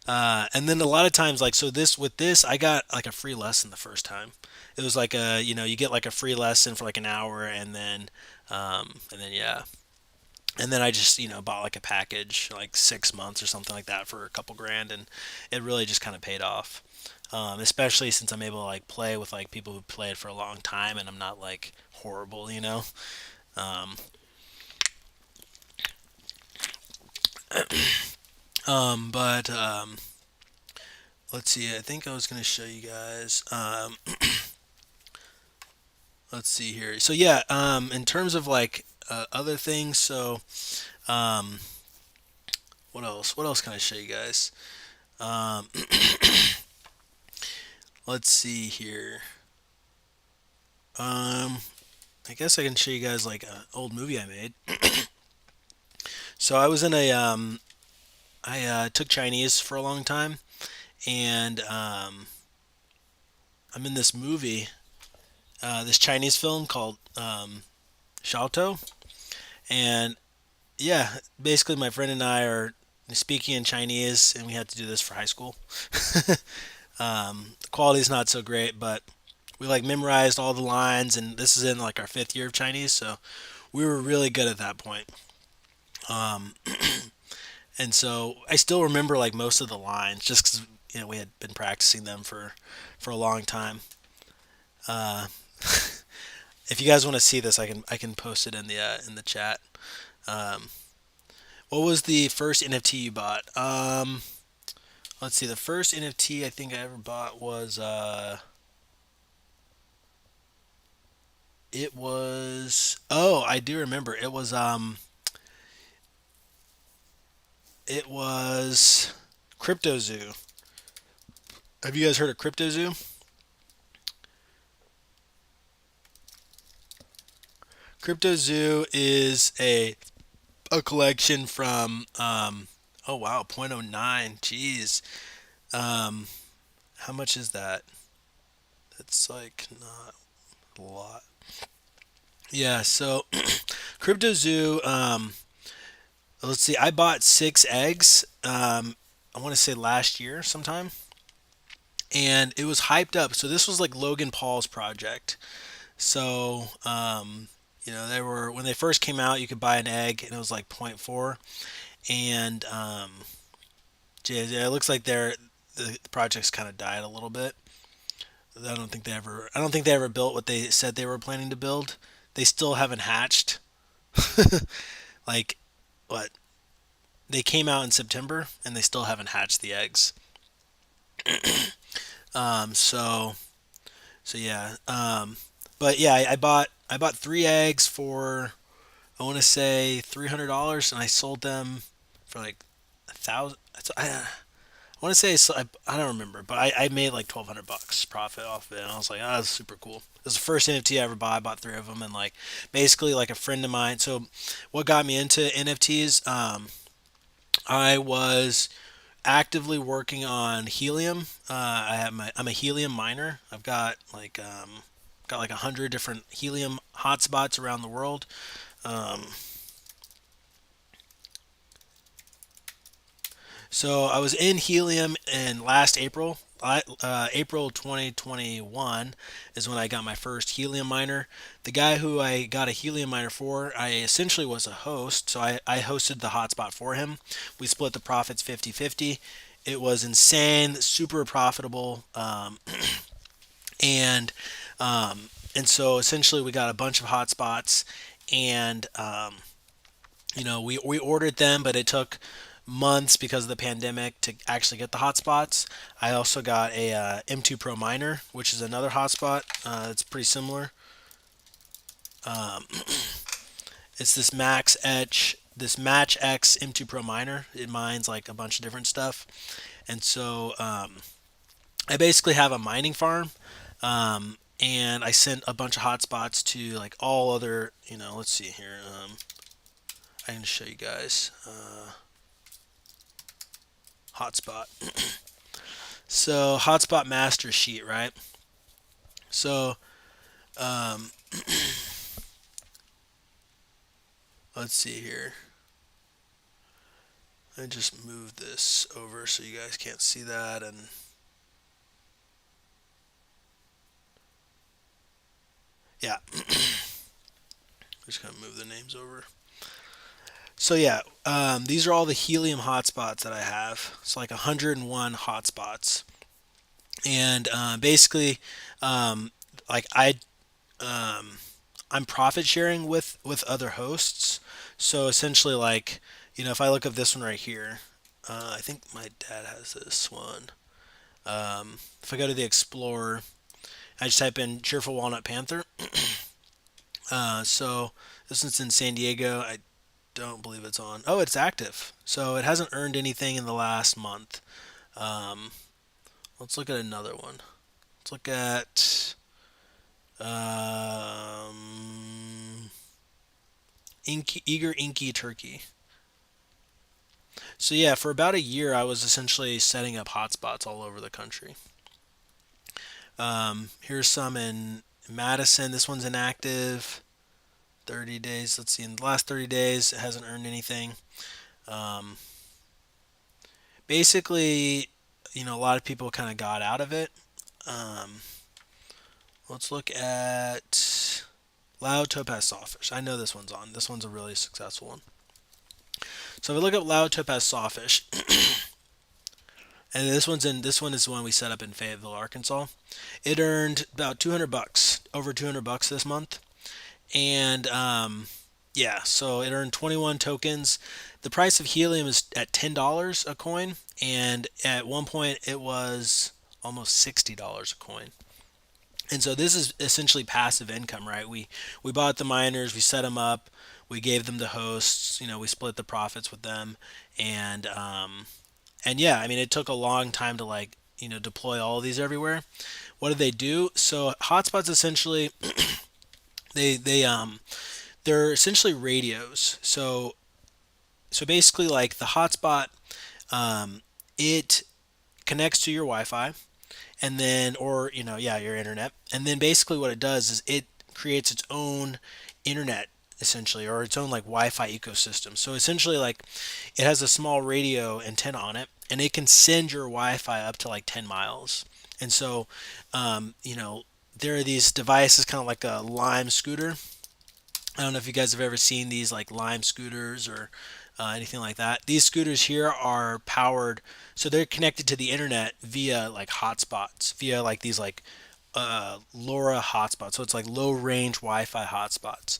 And then a lot of times, like so, this with this, I got like a free lesson the first time. It was like a you get like a free lesson for like an hour, and then yeah, and then I just bought like a package like 6 months or something like that for a couple grand, and it really just kind of paid off. Especially since I'm able to like play with like people who played for a long time, and I'm not like horrible. Um, but let's see. I think I was gonna show you guys. Let's see here. So yeah, in terms of like other things, so um, what else? What else can I show you guys? Um, let's see here. Um, I guess I can show you guys like an old movie I made. So I was in a I took Chinese for a long time, and I'm in this movie, this Chinese film called Xiaotou, and yeah, basically my friend and I are speaking in Chinese, and we had to do this for high school. The quality's not so great, but we like memorized all the lines, and this is in like our fifth year of Chinese, so we were really good at that point. Um, and so I still remember like most of the lines, just because we had been practicing them for a long time. Uh, if you guys want to see this, I can post it in the chat. Um, what was the first NFT you bought? Let's see. The first NFT I think I ever bought was it was I do remember. It was Crypto Zoo. Have you guys heard of Crypto Zoo? Crypto Zoo is a collection from oh wow, zero point oh 0.09. Jeez. Um how much is that? That's like not a lot. Yeah, so Crypto Zoo, let's see, I bought 6 eggs, I want to say last year sometime, and it was hyped up. So this was like Logan Paul's project. So, they were, when they first came out, you could buy an egg and it was like zero point 0.4. And, yeah, it looks like the project's kind of died a little bit. I don't think they ever built what they said they were planning to build. They still haven't hatched. Like, what? They came out in September and they still haven't hatched the eggs. Um, so so yeah. But yeah, I bought 3 eggs for, I want to say $300, and I sold them for like 1,000. I want to say I don't remember, but I made like 1,200 bucks profit off of it, and I was like, oh, that's super cool. It was the first NFT I ever bought. I bought 3 of them, and like basically like a friend of mine. So what got me into NFTs? I was actively working on helium. I'm a helium miner. I've got like 100 different helium hotspots around the world. Um, so I was in helium in last April. April 2021 is when I got my first helium miner. The guy who I got a helium miner for, I essentially was a host. So I hosted the hotspot for him. We split the profits 50-50. It was insane, super profitable. And and so essentially we got a bunch of hotspots, and we ordered them, but it took months because of the pandemic to actually get the hotspots. I also got a M2 Pro miner, which is another hotspot. It's pretty similar. Um, it's this Match X M2 Pro miner. It mines like a bunch of different stuff, and so I basically have a mining farm. And I sent a bunch of hotspots to like all other. Let's see here. I can show you guys hotspot. So hotspot master sheet, right? So um, let's see here. I just moved this over so you guys can't see that, and yeah, just gonna move the names over. So yeah, these are all the helium hotspots that I have. It's like 101 hotspots, and basically, um, like um, I'm profit sharing with other hosts. So essentially, like if I look up this one right here, I think my dad has this one. If I go to the Explorer, I just type in Cheerful Walnut Panther. So this one's in San Diego. I don't believe it's on. Oh, it's active. So it hasn't earned anything in the last month. Um, let's look at another one. Let's look at Eager Inky Turkey. So yeah, for about a year, I was essentially setting up hotspots all over the country. Here's some in Madison. This one's inactive. 30 days. Let's see. In the last 30 days, it hasn't earned anything. Um, basically, a lot of people kind of got out of it. Um, let's look at Loud Topaz Sawfish. I know this one's on. This one's a really successful one. So if we look at Loud Topaz Sawfish, and this one is the one we set up in Fayetteville, Arkansas. It earned about 200 bucks, over 200 bucks this month, and yeah, so it earned 21 tokens. The price of helium is at $10 a coin, and at one point it was almost $60 a coin. And so this is essentially passive income, right? We bought the miners, we set them up, we gave them to hosts, we split the profits with them, and yeah, I mean it took a long time to like deploy all of these everywhere. What do they do? So hotspots essentially they they're essentially radios. So basically like the hotspot, it connects to your Wi-Fi, and then or yeah, your internet, and then basically what it does is it creates its own internet essentially, or its own like Wi-Fi ecosystem. So essentially like it has a small radio antenna on it, and it can send your Wi-Fi up to like 10 miles. And so there are these devices kind of like a Lime scooter. I don't know if you guys have ever seen these like Lime scooters or anything like that. These scooters here are powered, so they're connected to the internet via like hotspots, via like these like LoRa hotspots. So it's like low range Wi-Fi hotspots.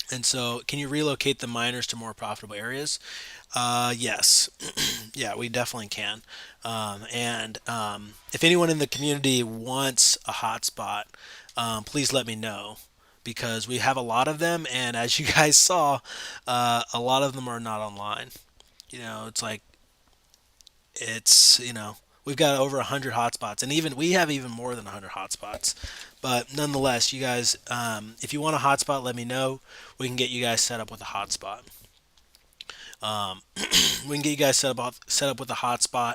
And so, can you relocate the miners to more profitable areas? Yes, yeah, we definitely can. And if anyone in the community wants a hotspot, please let me know because we have a lot of them, and as you guys saw, a lot of them are not online. It's like we've got over 100 hotspots, and even we have even more than 100 hotspots. But nonetheless, you guys, if you want a hotspot, let me know. We can get you guys set up with a hotspot. We can get you guys set up with a hotspot,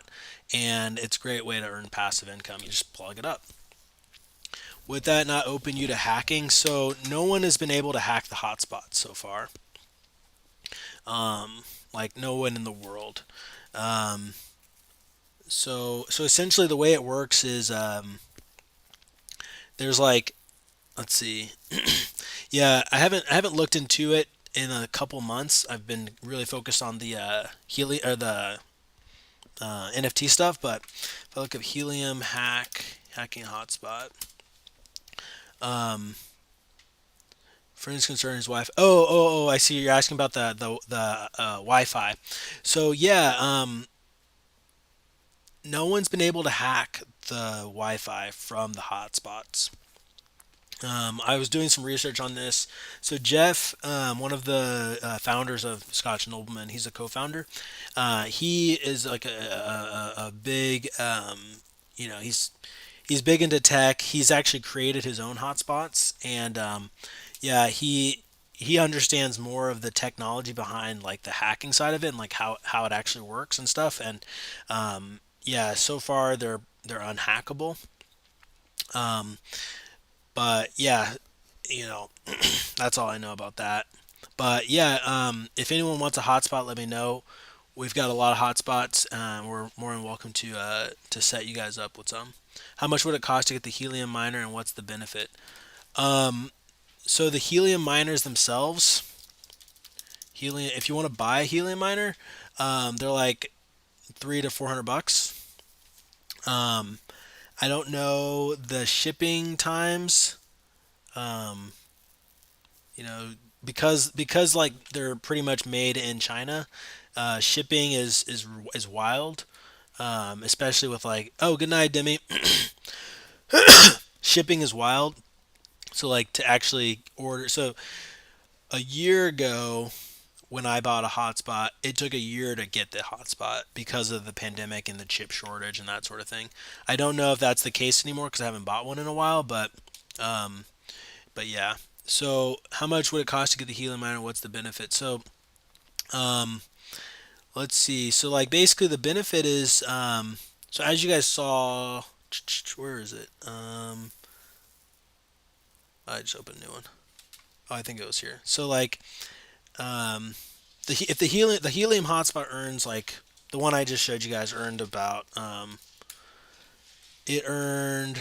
and it's a great way to earn passive income. You just plug it up. Would that not open you to hacking? So no one has been able to hack the hotspot so far. Like no one in the world. Um, so essentially the way it works is there's like let's see. Yeah, I haven't looked into it in a couple months. I've been really focused on the the NFT stuff, but if I look at helium hacking hotspot, um, friends concern his wife. Oh! I see. You're asking about the Wi-Fi. So yeah, no one's been able to hack the Wi-Fi from the hotspots. I was doing some research on this. So Jeff, one of the founders of Scotch Noblemen, he's a co-founder. He is like a big, he's big into tech. He's actually created his own hotspots, and yeah, he understands more of the technology behind like the hacking side of it and like how it actually works and stuff. And yeah, so far they're unhackable. Um, but yeah, you know, that's all I know about that. But yeah, if anyone wants a hotspot, let me know. We've got a lot of hotspots. We're more than welcome to set you guys up with some. How much would it cost to get the helium miner, and what's the benefit? Um, so the helium miners themselves, helium. If you want to buy a helium miner, they're like $300 to $400. Um, I don't know the shipping times. Um, you know, because like they're pretty much made in China. Shipping is wild. Especially with like, oh, good night, Demi. Shipping is wild. So like to actually order, so a year ago when I bought a hotspot, it took a year to get the hotspot because of the pandemic and the chip shortage and that sort of thing. I don't know if that's the case anymore because I haven't bought one in a while, um, but yeah. So how much would it cost to get the helium miner? What's the benefit? So um, let's see. So like basically the benefit is so as you guys saw, where is it? I just opened a new one. Oh, I think it was here. So like um, if the helium hotspot earns like the one I just showed you guys earned about it earned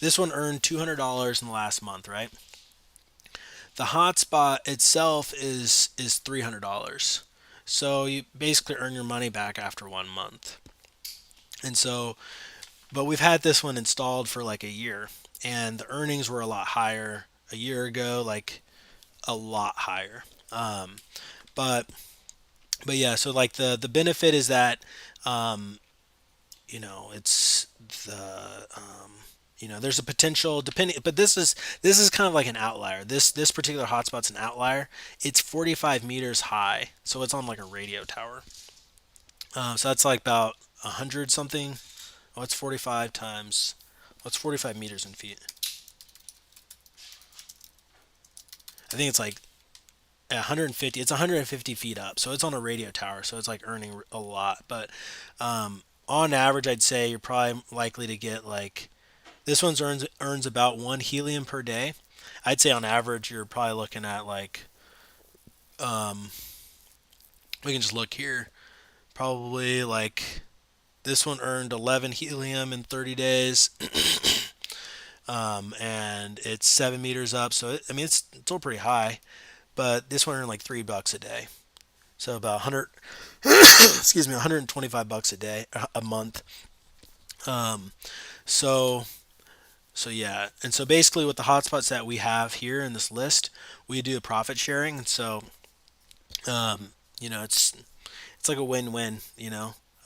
this one earned $200 in the last month, right? The hotspot itself is $300. So you basically earn your money back after 1 month. And so, but we've had this one installed for like a year, and the earnings were a lot higher a year ago, like a lot higher. Um, but but yeah, so like the benefit is that um, it's the there's a potential depending, but this is kind of like an outlier. This particular hotspot's an outlier. It's 45 meters high, so it's on like a radio tower. So that's like about 100 something. What's 45 times? What's 45 meters in feet? I think it's like 150. It's 150 feet up, so it's on a radio tower. So it's like earning a lot. But on average, I'd say you're probably likely to get like this one's earns about one helium per day. I'd say on average, you're probably looking at like um, we can just look here. Probably like this one earned 11 helium in 30 days. And it's 7 meters up, so I mean it's still pretty high. But this one earned like $3 a day, so about 100, excuse me, $125 a day, a month. Um, so so yeah, and so basically with the hotspots that we have here in this list, we do a profit sharing, and so um, it's like a win-win,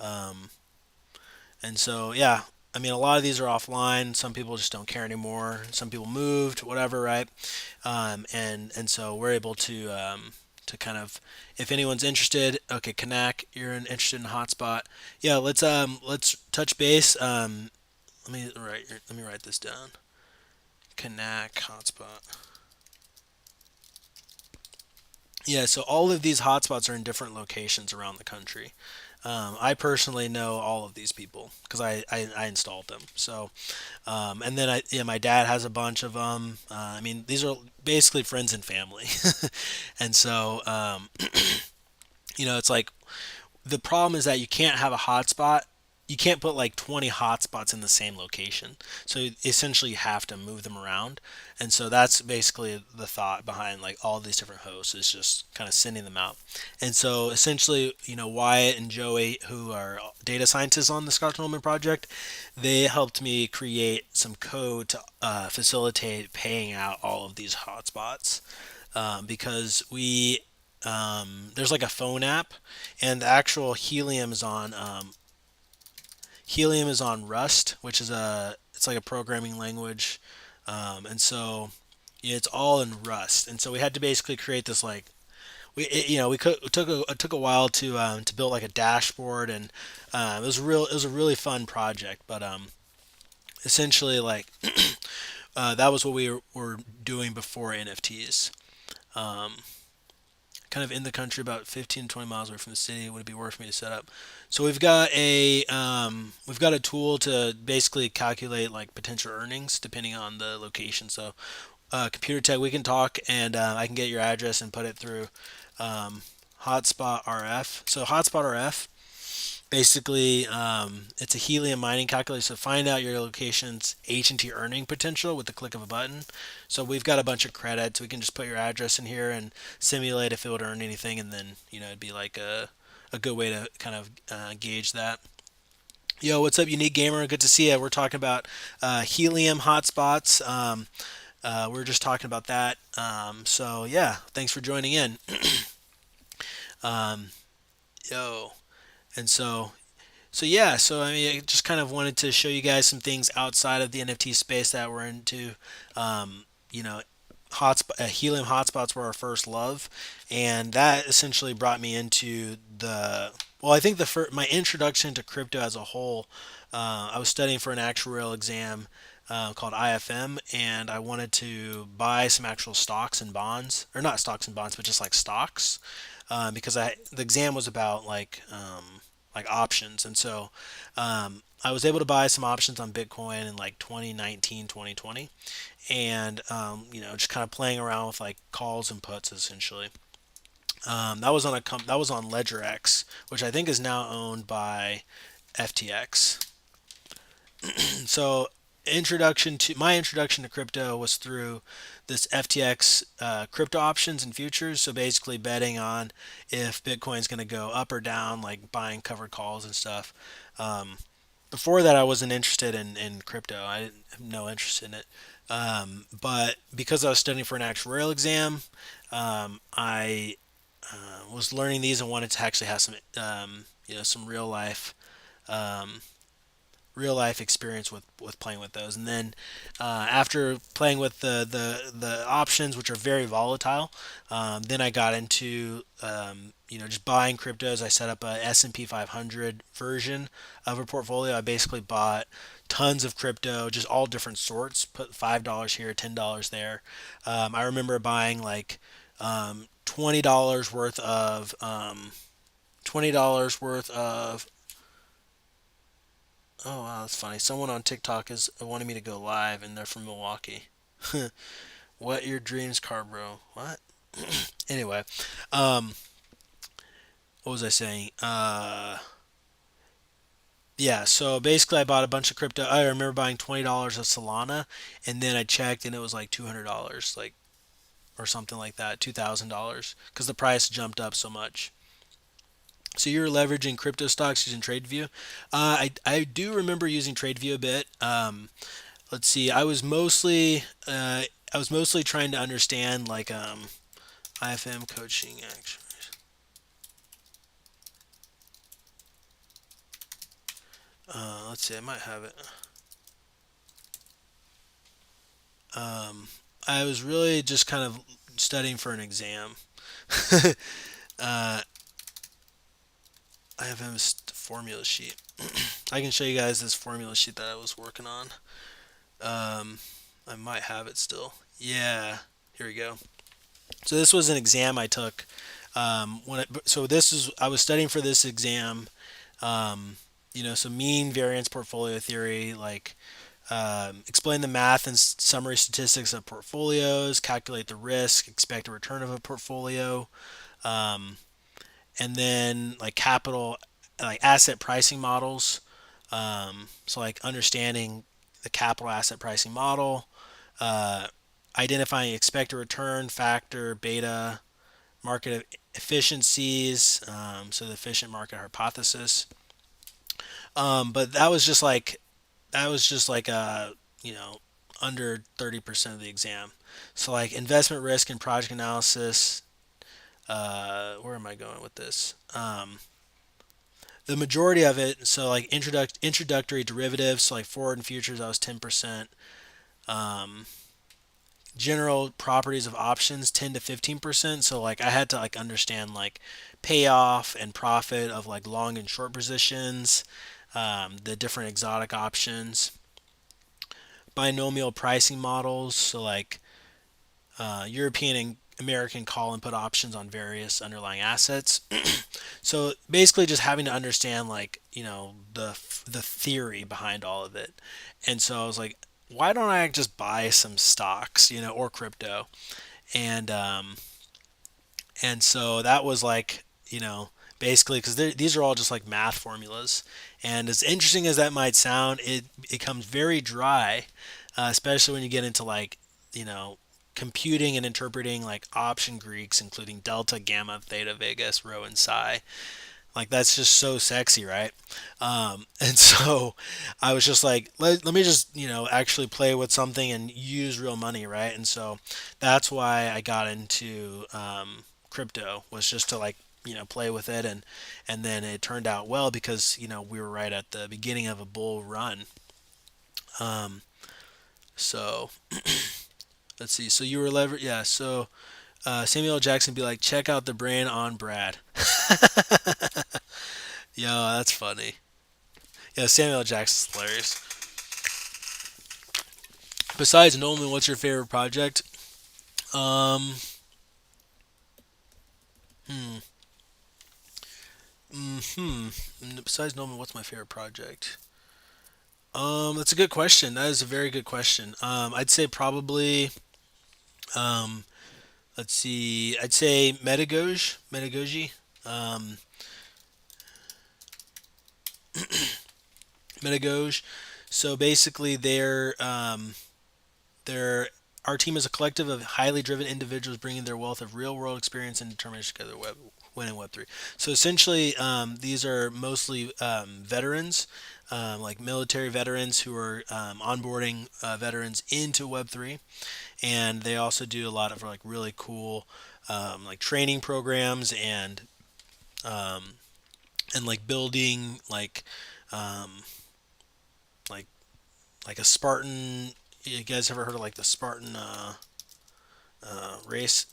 um, and so yeah. I mean, a lot of these are offline. Some people just don't care anymore. Some people moved, whatever, right? And so we're able to kind of, if anyone's interested, okay, Kanak, you're interested in hotspot, yeah, let's touch base. Let me write this down. Kanak hotspot. Yeah, so all of these hotspots are in different locations around the country. I personally know all of these people because I installed them. So, and then yeah, my dad has a bunch of them. I mean, these are basically friends and family, and so it's like the problem is that you can't have a hotspot. You can't put like 20 hotspots in the same location. So essentially, you have to move them around. And so that's basically the thought behind like all these different hosts is just kind of sending them out. And so essentially, Wyatt and Joey, who are data scientists on the Scotch Noblemen project, they helped me create some code to facilitate paying out all of these hotspots because there's like a phone app, and the actual Helium is on Rust, which is it's like a programming language, and so yeah, it's all in Rust, and so we had to basically create this like it took a while to build like a dashboard, and it was a really fun project, but essentially like that was what we were doing before NFTs. Um, Kind of in the country, about 15 to 20 miles away from the city. Would it be worth me to set up? So we've got a tool to basically calculate like potential earnings depending on the location. So computer tech, we can talk, and I can get your address and put it through Hotspot RF. So Hotspot RF, basically, it's a helium mining calculator. So find out your location's H&T earning potential with the click of a button. So we've got a bunch of credits. We can just put your address in here and simulate if it would earn anything, and then it'd be like a good way to kind of gauge that. Yo, what's up, Unique Gamer? Good to see you. We're talking about helium hotspots. We are just talking about that. So yeah, thanks for joining in. Um, yo, and so yeah, so I mean, I just kind of wanted to show you guys some things outside of the NFT space that we're into. You know, helium hotspots were our first love, and that essentially brought me into the. Well, I think my introduction to crypto as a whole. I was studying for an actuarial exam called IFM, and I wanted to buy some actual stocks and bonds, or not stocks and bonds, but just like stocks, because the exam was about like options, and so I was able to buy some options on Bitcoin in like 2019, 2020, and just kind of playing around with like calls and puts essentially. That was on LedgerX, which I think is now owned by FTX. So my introduction to crypto was through this FTX crypto options and futures. So basically betting on if Bitcoin's going to go up or down, like buying covered calls and stuff. Um, Before that, I wasn't interested in crypto. I didn't have no interest in it. But because I was studying for an actuarial exam, I was learning these and wanted to actually have some some um, real life experience with playing with those. And then after playing with the options, which are very volatile, then I got into just buying cryptos. I set up a S&P 500 version of a portfolio. I basically bought tons of crypto, just all different sorts. Put $5 here, $10 there. I remember buying like $20 worth of $20 worth of. Oh wow, that's funny. Someone on TikTok is wanting me to go live, and they're from Milwaukee. What your dreams car, bro? What? Anyway, um, what was I saying? Yeah. So basically, I bought a bunch of crypto. I remember buying $20 of Solana, and then I checked, and it was like $200, like or something like that, $2,000, because the price jumped up so much. So you're leveraging crypto stocks using TradeView. I do remember using TradeView a bit. Let's see. I was mostly trying to understand like IFM coaching action. Let's see. I might have it. Um, I was really just kind of studying for an exam. uh, IFM formula sheet. I can show you guys this formula sheet that I was working on. Um, I might have it still. Yeah, here we go. So this was an exam I took. So this is I was studying for this exam. So mean variance portfolio theory, like explain the math and summary statistics of portfolios, calculate the risk, expect a return of a portfolio, um, and then like asset pricing models. So like understanding the capital asset pricing model, uh, identifying expected return factor, beta, market efficiencies, so the efficient market hypothesis. But that was just like under 30% of the exam. So like investment risk and project analysis. Where am I going with this? The majority of it, so like introductory derivatives, so like forward and futures, I was 10%. Um, General properties of options, 10 to 15%. So like I had to like understand like payoff and profit of like long and short positions, the different exotic options, binomial pricing models, so like European and American call and put options on various underlying assets. So basically, just having to understand like the theory behind all of it. And so I was like, why don't I just buy some stocks, or crypto? And so that was like basically because these are all just like math formulas. And as interesting as that might sound, it becomes very dry, especially when you get into like you know computing and interpreting like option Greeks, including delta, gamma, theta, vega, rho, and psi. Like that's just so sexy, right? And so I was just like, let me just actually play with something and use real money, right? And so that's why I got into crypto, was just to like play with it, and then it turned out well because we were right at the beginning of a bull run. Um, so let's see. So you were lever, yeah. So Samuel L. Jackson be like, check out the brain on Brad. Yo, that's funny. Yeah, Samuel L. Jackson's hilarious. Besides Noblemen, what's your favorite project? Um, hmm, hmm. Besides Noblemen, what's my favorite project? That's a good question. That is a very good question. I'd say probably. Um, let's see. I'd say Metagoge. Um, Metagoge. So basically, they're our team is a collective of highly driven individuals bringing their wealth of real world experience and determination together. Win in Web3. So essentially, these are mostly veterans, like military veterans who are onboarding veterans into Web3, and they also do a lot of like really cool like training programs um, and like building um, like like a Spartan. You guys ever heard of like the Spartan race?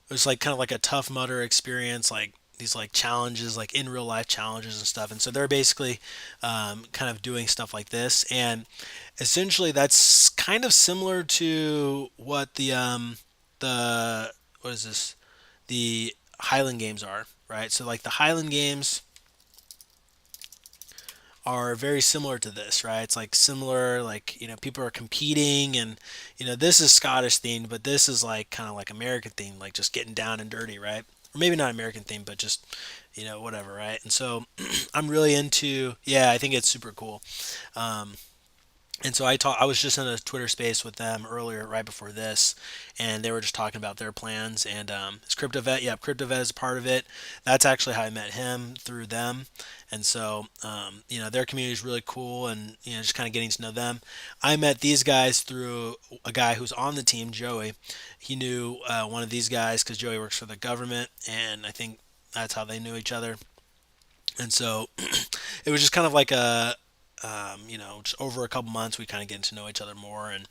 It was like kind of like a tough mudder experience, like these like challenges, like in real life challenges and stuff. And so they're basically kind of doing stuff like this, and essentially that's kind of similar to what the what is this the Highland Games are, right? So like the Highland Games are very similar to this, right? It's like similar, like people are competing, and this is Scottish themed, but this is like kind of like American themed, like just getting down and dirty, right? Or maybe not American themed, but just whatever, right? And so I'm really into, yeah, I think it's super cool. Um, and so I was just in a Twitter space with them earlier, right before this, and they were just talking about their plans. And it's CryptoVet, yeah, CryptoVet is part of it. That's actually how I met him, through them. And so their community is really cool, and just kind of getting to know them. I met these guys through a guy who's on the team, Joey. He knew one of these guys because Joey works for the government, and I think that's how they knew each other. And so it was just kind of like just over a couple months, we kind of get to know each other more, and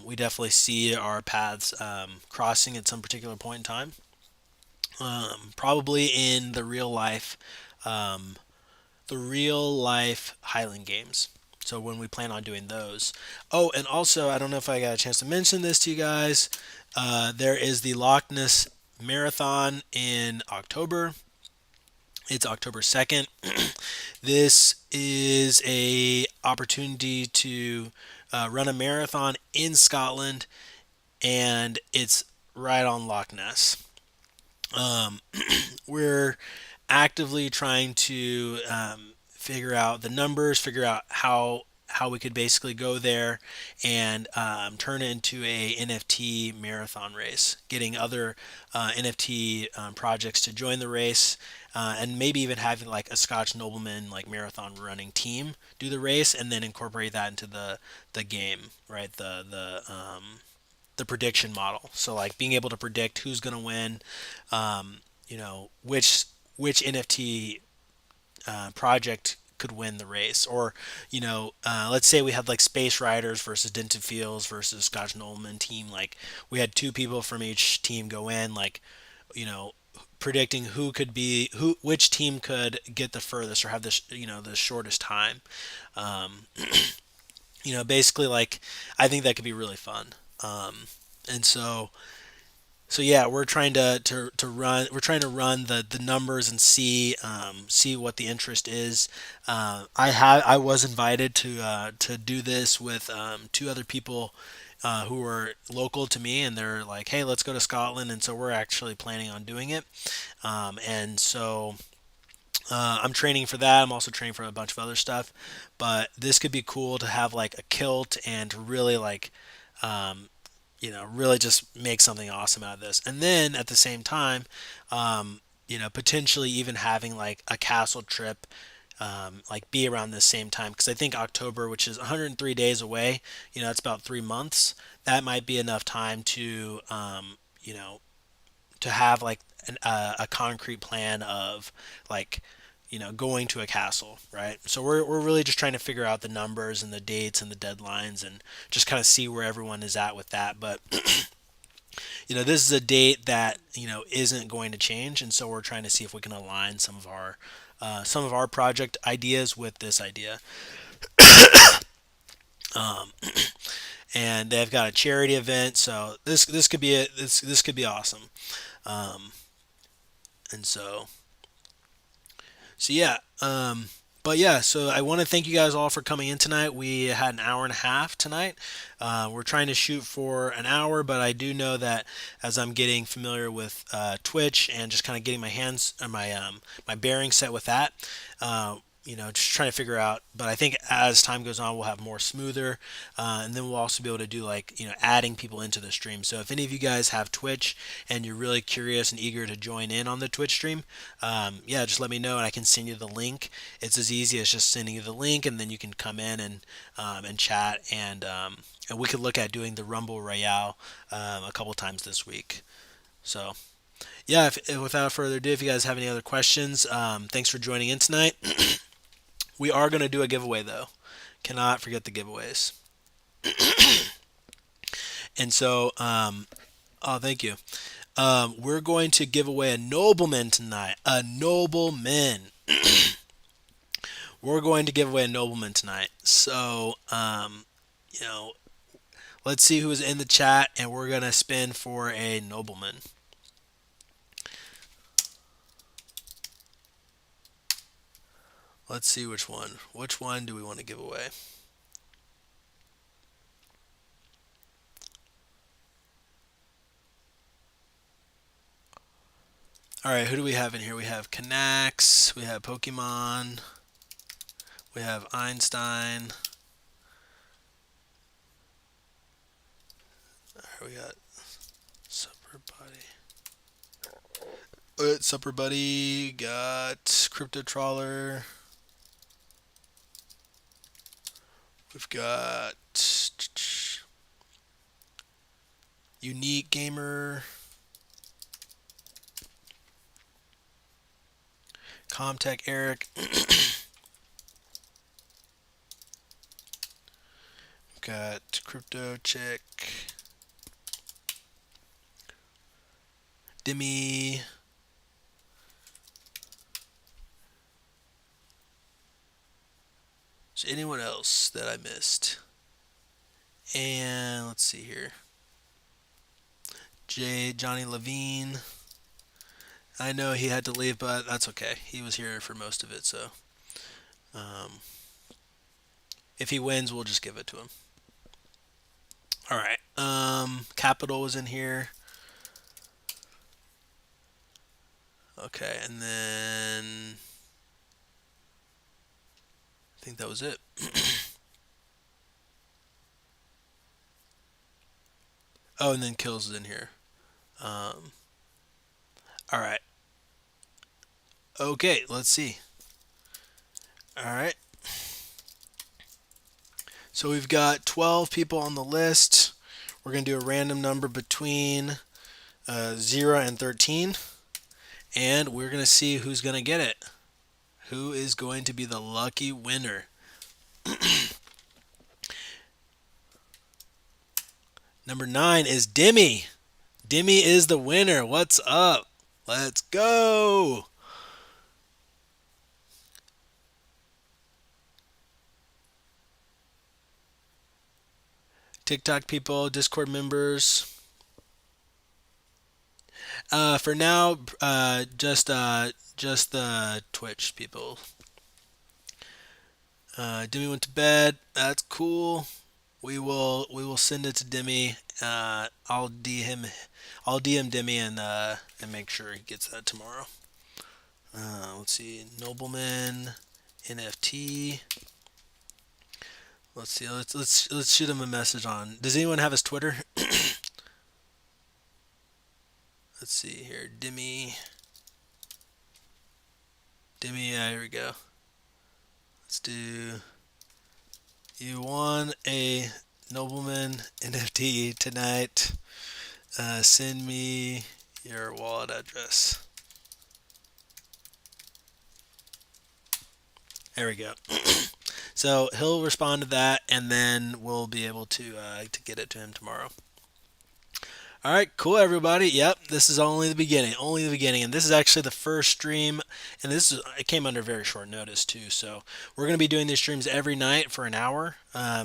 we definitely see our paths crossing at some particular point in time. Probably in um, the real life Highland Games. So when we plan on doing those. Oh, and also, I don't know if I got a chance to mention this to you guys. There is the Loch Ness Marathon in October. It's October 2nd. This is a opportunity to run a marathon in Scotland, and it's right on Loch Ness. Um, we're actively trying to figure out the numbers, figure out how we could basically go there and turn it into a NFT marathon race, getting other NFT projects to join the race, and maybe even having like a Scotch Nobleman like marathon running team do the race, and then incorporate that into the game, right? The prediction model. So like being able to predict who's going to win, um, which NFT project could win the race, or let's say we had like Space Riders versus Denton Fields versus Scotch Nolman team. Like we had two people from each team go in, like you know predicting who could be which team could get the furthest or have the shortest time. Um, basically like I think that could be really fun. And so yeah, we're trying to run. We're trying to run the numbers and see what the interest is. I was invited to do this with two other people who are local to me, and they're like, "Hey, let's go to Scotland," and so we're actually planning on doing it. And so I'm training for that. I'm also training for a bunch of other stuff, but this could be cool to have like a kilt and to really like, um, really just make something awesome out of this. And then at the same time, potentially even having like a castle trip, like be around the same time because I think October, which is 103 days away, it's about 3 months. That might be enough time you know, to have like a concrete plan of like going to a castle, right? So we're really just trying to figure out the numbers and the dates and the deadlines and just kind of see where everyone is at with that. But this is a date that isn't going to change, and so we're trying to see if we can align some of our project ideas with this idea. Um, and they've got a charity event, so this could be this could be awesome. Um, and so yeah. But yeah, so I want to thank you guys all for coming in tonight. We had an hour and a half tonight. We're trying to shoot for an hour, but I do know that as I'm getting familiar with Twitch and just kind of getting my hands or my bearings set with that, just trying to figure out. But I think as time goes on, we'll have more smoother, and then we'll also be able to do like adding people into the stream. So if any of you guys have Twitch and you're really curious and eager to join in on the Twitch stream, yeah, just let me know and I can send you the link. It's as easy as just sending you the link, and then you can come in and chat, and we could look at doing the Rumble Royale a couple times this week. So yeah, if without further ado, if you guys have any other questions, thanks for joining in tonight. We are going to do a giveaway though. Cannot forget the giveaways. And so, oh, thank you. We're going to give away a nobleman tonight. A nobleman. We're going to give away a nobleman tonight. So, you know, let's see who's in the chat, and we're gonna spin for a nobleman. Let's see which one. Which one do we want to give away? All right, who do we have in here? We have Canax, we have Pokemon, we have Einstein. We got Supper Buddy. Supper Buddy. Got Crypto Trawler. We've got Unique Gamer. Comtech Eric. Got Crypto Chick. Dimmy. Is there anyone else that I missed? And let's see here. Johnny Levine. I know he had to leave, but that's okay. He was here for most of it, so um, if he wins, we'll just give it to him. All right. Capital was in here. Okay, and then I think that was it. Oh, and then Kills is in here. Um, all right. Okay, let's see. All right. So we've got 12 people on the list. We're going to do a random number between 0 and 13. And we're going to see who's going to get it. Who is going to be the lucky winner? Number 9 is Dimmy. Dimmy is the winner. What's up? Let's go. TikTok people, Discord members. For now, just the Twitch people. Dimmy went to bed. That's cool. we will send it to Demi. I'll DM Demi and make sure he gets that tomorrow. Let's see, Noblemen, NFT. Let's see. Let's shoot him a message on. Does anyone have his Twitter? Let's see here. Demi. Yeah, here we go. Let's do. You won a Nobleman NFT tonight. Send me your wallet address. There we go. So he'll respond to that, and then we'll be able to get it to him tomorrow. All right, cool, everybody. Yep, this is only the beginning, and this is actually the first stream, and it came under very short notice too. So we're gonna be doing these streams every night for an hour,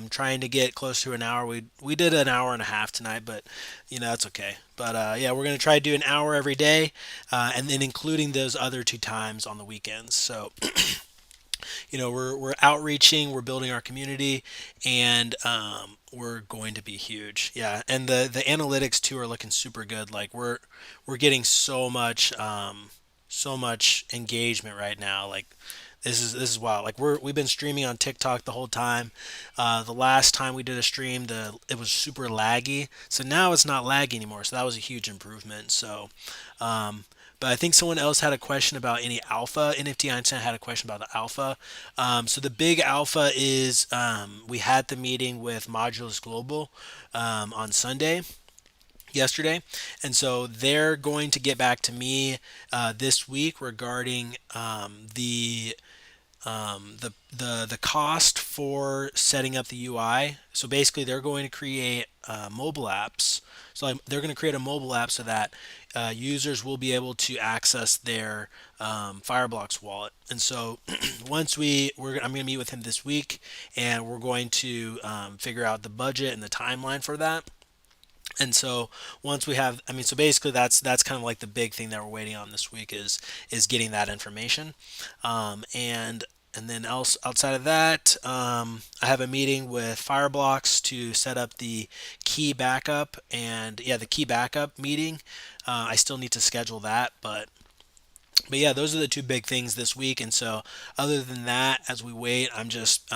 trying to get close to an hour. We did an hour and a half tonight, but that's okay. But yeah, we're gonna try to do an hour every day, and then including those other two times on the weekends. So we're outreaching, we're building our community, and we're going to be huge. Yeah, and the analytics too are looking super good. Like we're getting so much engagement right now. Like this is wild. Like we've been streaming on TikTok the whole time. The last time we did a stream, the it was super laggy. So now it's not laggy anymore. So that was a huge improvement. So um, but I think someone else had a question about any alpha. NFT Einstein had a question about the alpha. So the big alpha is we had the meeting with Modulus Global on Sunday yesterday, and so they're going to get back to me this week regarding the cost for setting up the UI. So basically, they're going to create mobile apps. So they're going to create a mobile app so that users will be able to access their Fireblocks wallet. And so I'm going to meet with him this week, and we're going to figure out the budget and the timeline for that. And so once we have, I mean, so basically that's kind of like the big thing that we're waiting on this week is getting that information, and then else outside of that, I have a meeting with Fireblocks to set up the key backup, and yeah, the key backup meeting. I still need to schedule that, but yeah, those are the two big things this week. And so, other than that, as we wait, I'm just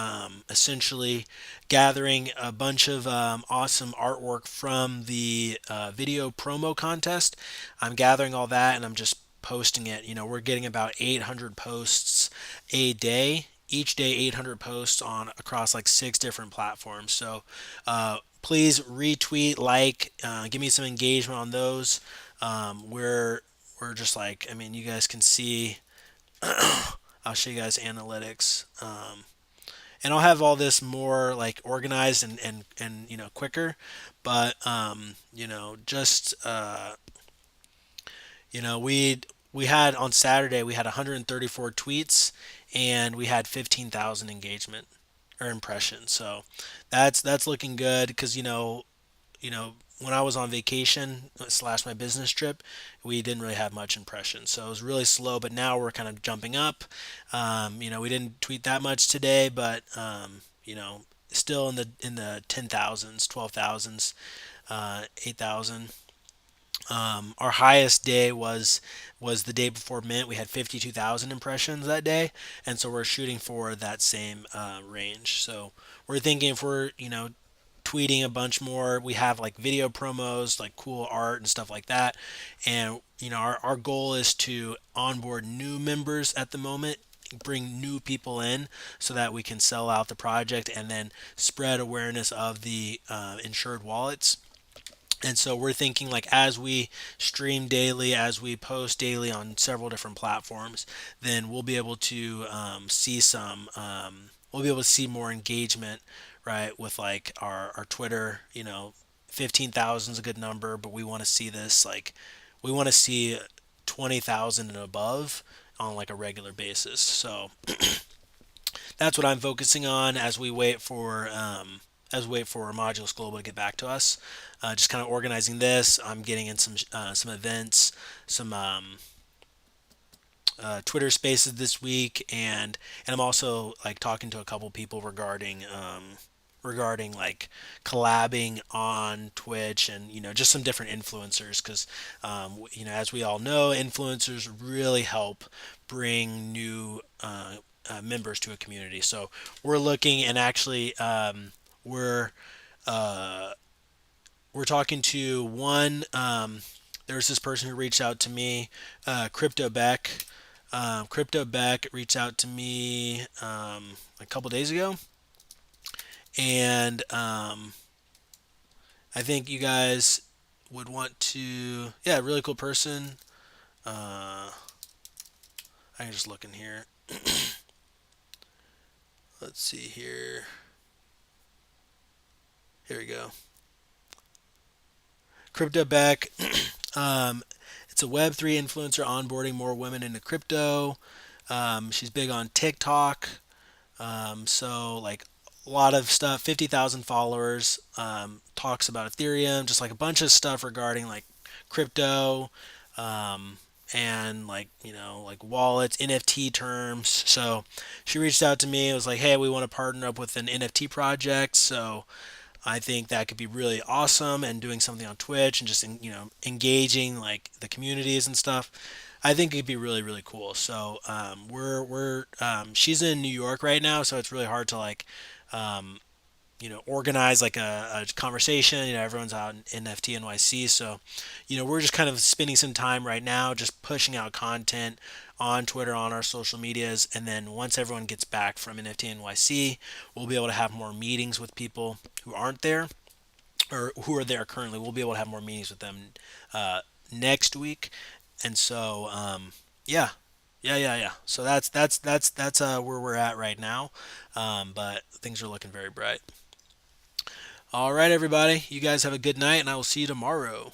essentially gathering a bunch of awesome artwork from the video promo contest. I'm gathering all that and I'm just posting it. We're getting about 800 posts a day. Each day, 800 posts on across like 6 different platforms. So, please retweet, give me some engagement on those. We're just like, I mean, you guys can see. I'll show you guys analytics, and I'll have all this more like organized and quicker. But just we had on Saturday we had 134 tweets and we had 15,000 engagement or impressions. So that's looking good because when I was on vacation slash my business trip, we didn't really have much impression. So it was really slow, but now we're kind of jumping up. We didn't tweet that much today, but still in the 10,000s, 12,000s, 8,000. Our highest day was the day before Mint. We had 52,000 impressions that day, and so we're shooting for that same range. So we're thinking if we're tweeting a bunch more. We have like video promos, like cool art and stuff like that. And our goal is to onboard new members at the moment, bring new people in so that we can sell out the project and then spread awareness of the insured wallets. And so we're thinking like as we stream daily, as we post daily on several different platforms, then we'll be able to we'll be able to see more engagement, right, with like our Twitter. 15,000 is a good number, but we want to see this like we want to see 20,000 and above on like a regular basis. So that's what I'm focusing on as we wait for Modulus Global to get back to us. Just kind of organizing this. I'm getting in some events, some Twitter Spaces this week, and I'm also like talking to a couple people regarding regarding like collabing on Twitch and just some different influencers because as we all know, influencers really help bring new members to a community. So we're looking and actually we're uh, we're talking to one. There's this person who reached out to me, Crypto Beck. Crypto Beck reached out to me a couple days ago, and I think you guys would want to. Yeah, really cool person. Uh, I can just look in here. Let's see here. Here we go. Crypto Beck. um, it's a Web3 influencer onboarding more women into crypto. She's big on TikTok. So like a lot of stuff, 50,000 followers, talks about Ethereum, just like a bunch of stuff regarding like crypto, um, and like, like wallets, NFT terms. So she reached out to me. It was like, hey, we want to partner up with an NFT project. So I think that could be really awesome and doing something on Twitch and just engaging like the communities and stuff. I think it'd be really really cool. So we're she's in New York right now, so it's really hard to like um, organize like a conversation. Everyone's out in NFT NYC, so we're just kind of spending some time right now, just pushing out content on Twitter, on our social medias, and then once everyone gets back from NFT NYC, we'll be able to have more meetings with people who aren't there or who are there currently. We'll be able to have more meetings with them uh, next week, and so yeah. Yeah. So that's where we're at right now, but things are looking very bright. All right, everybody. You guys have a good night, and I will see you tomorrow.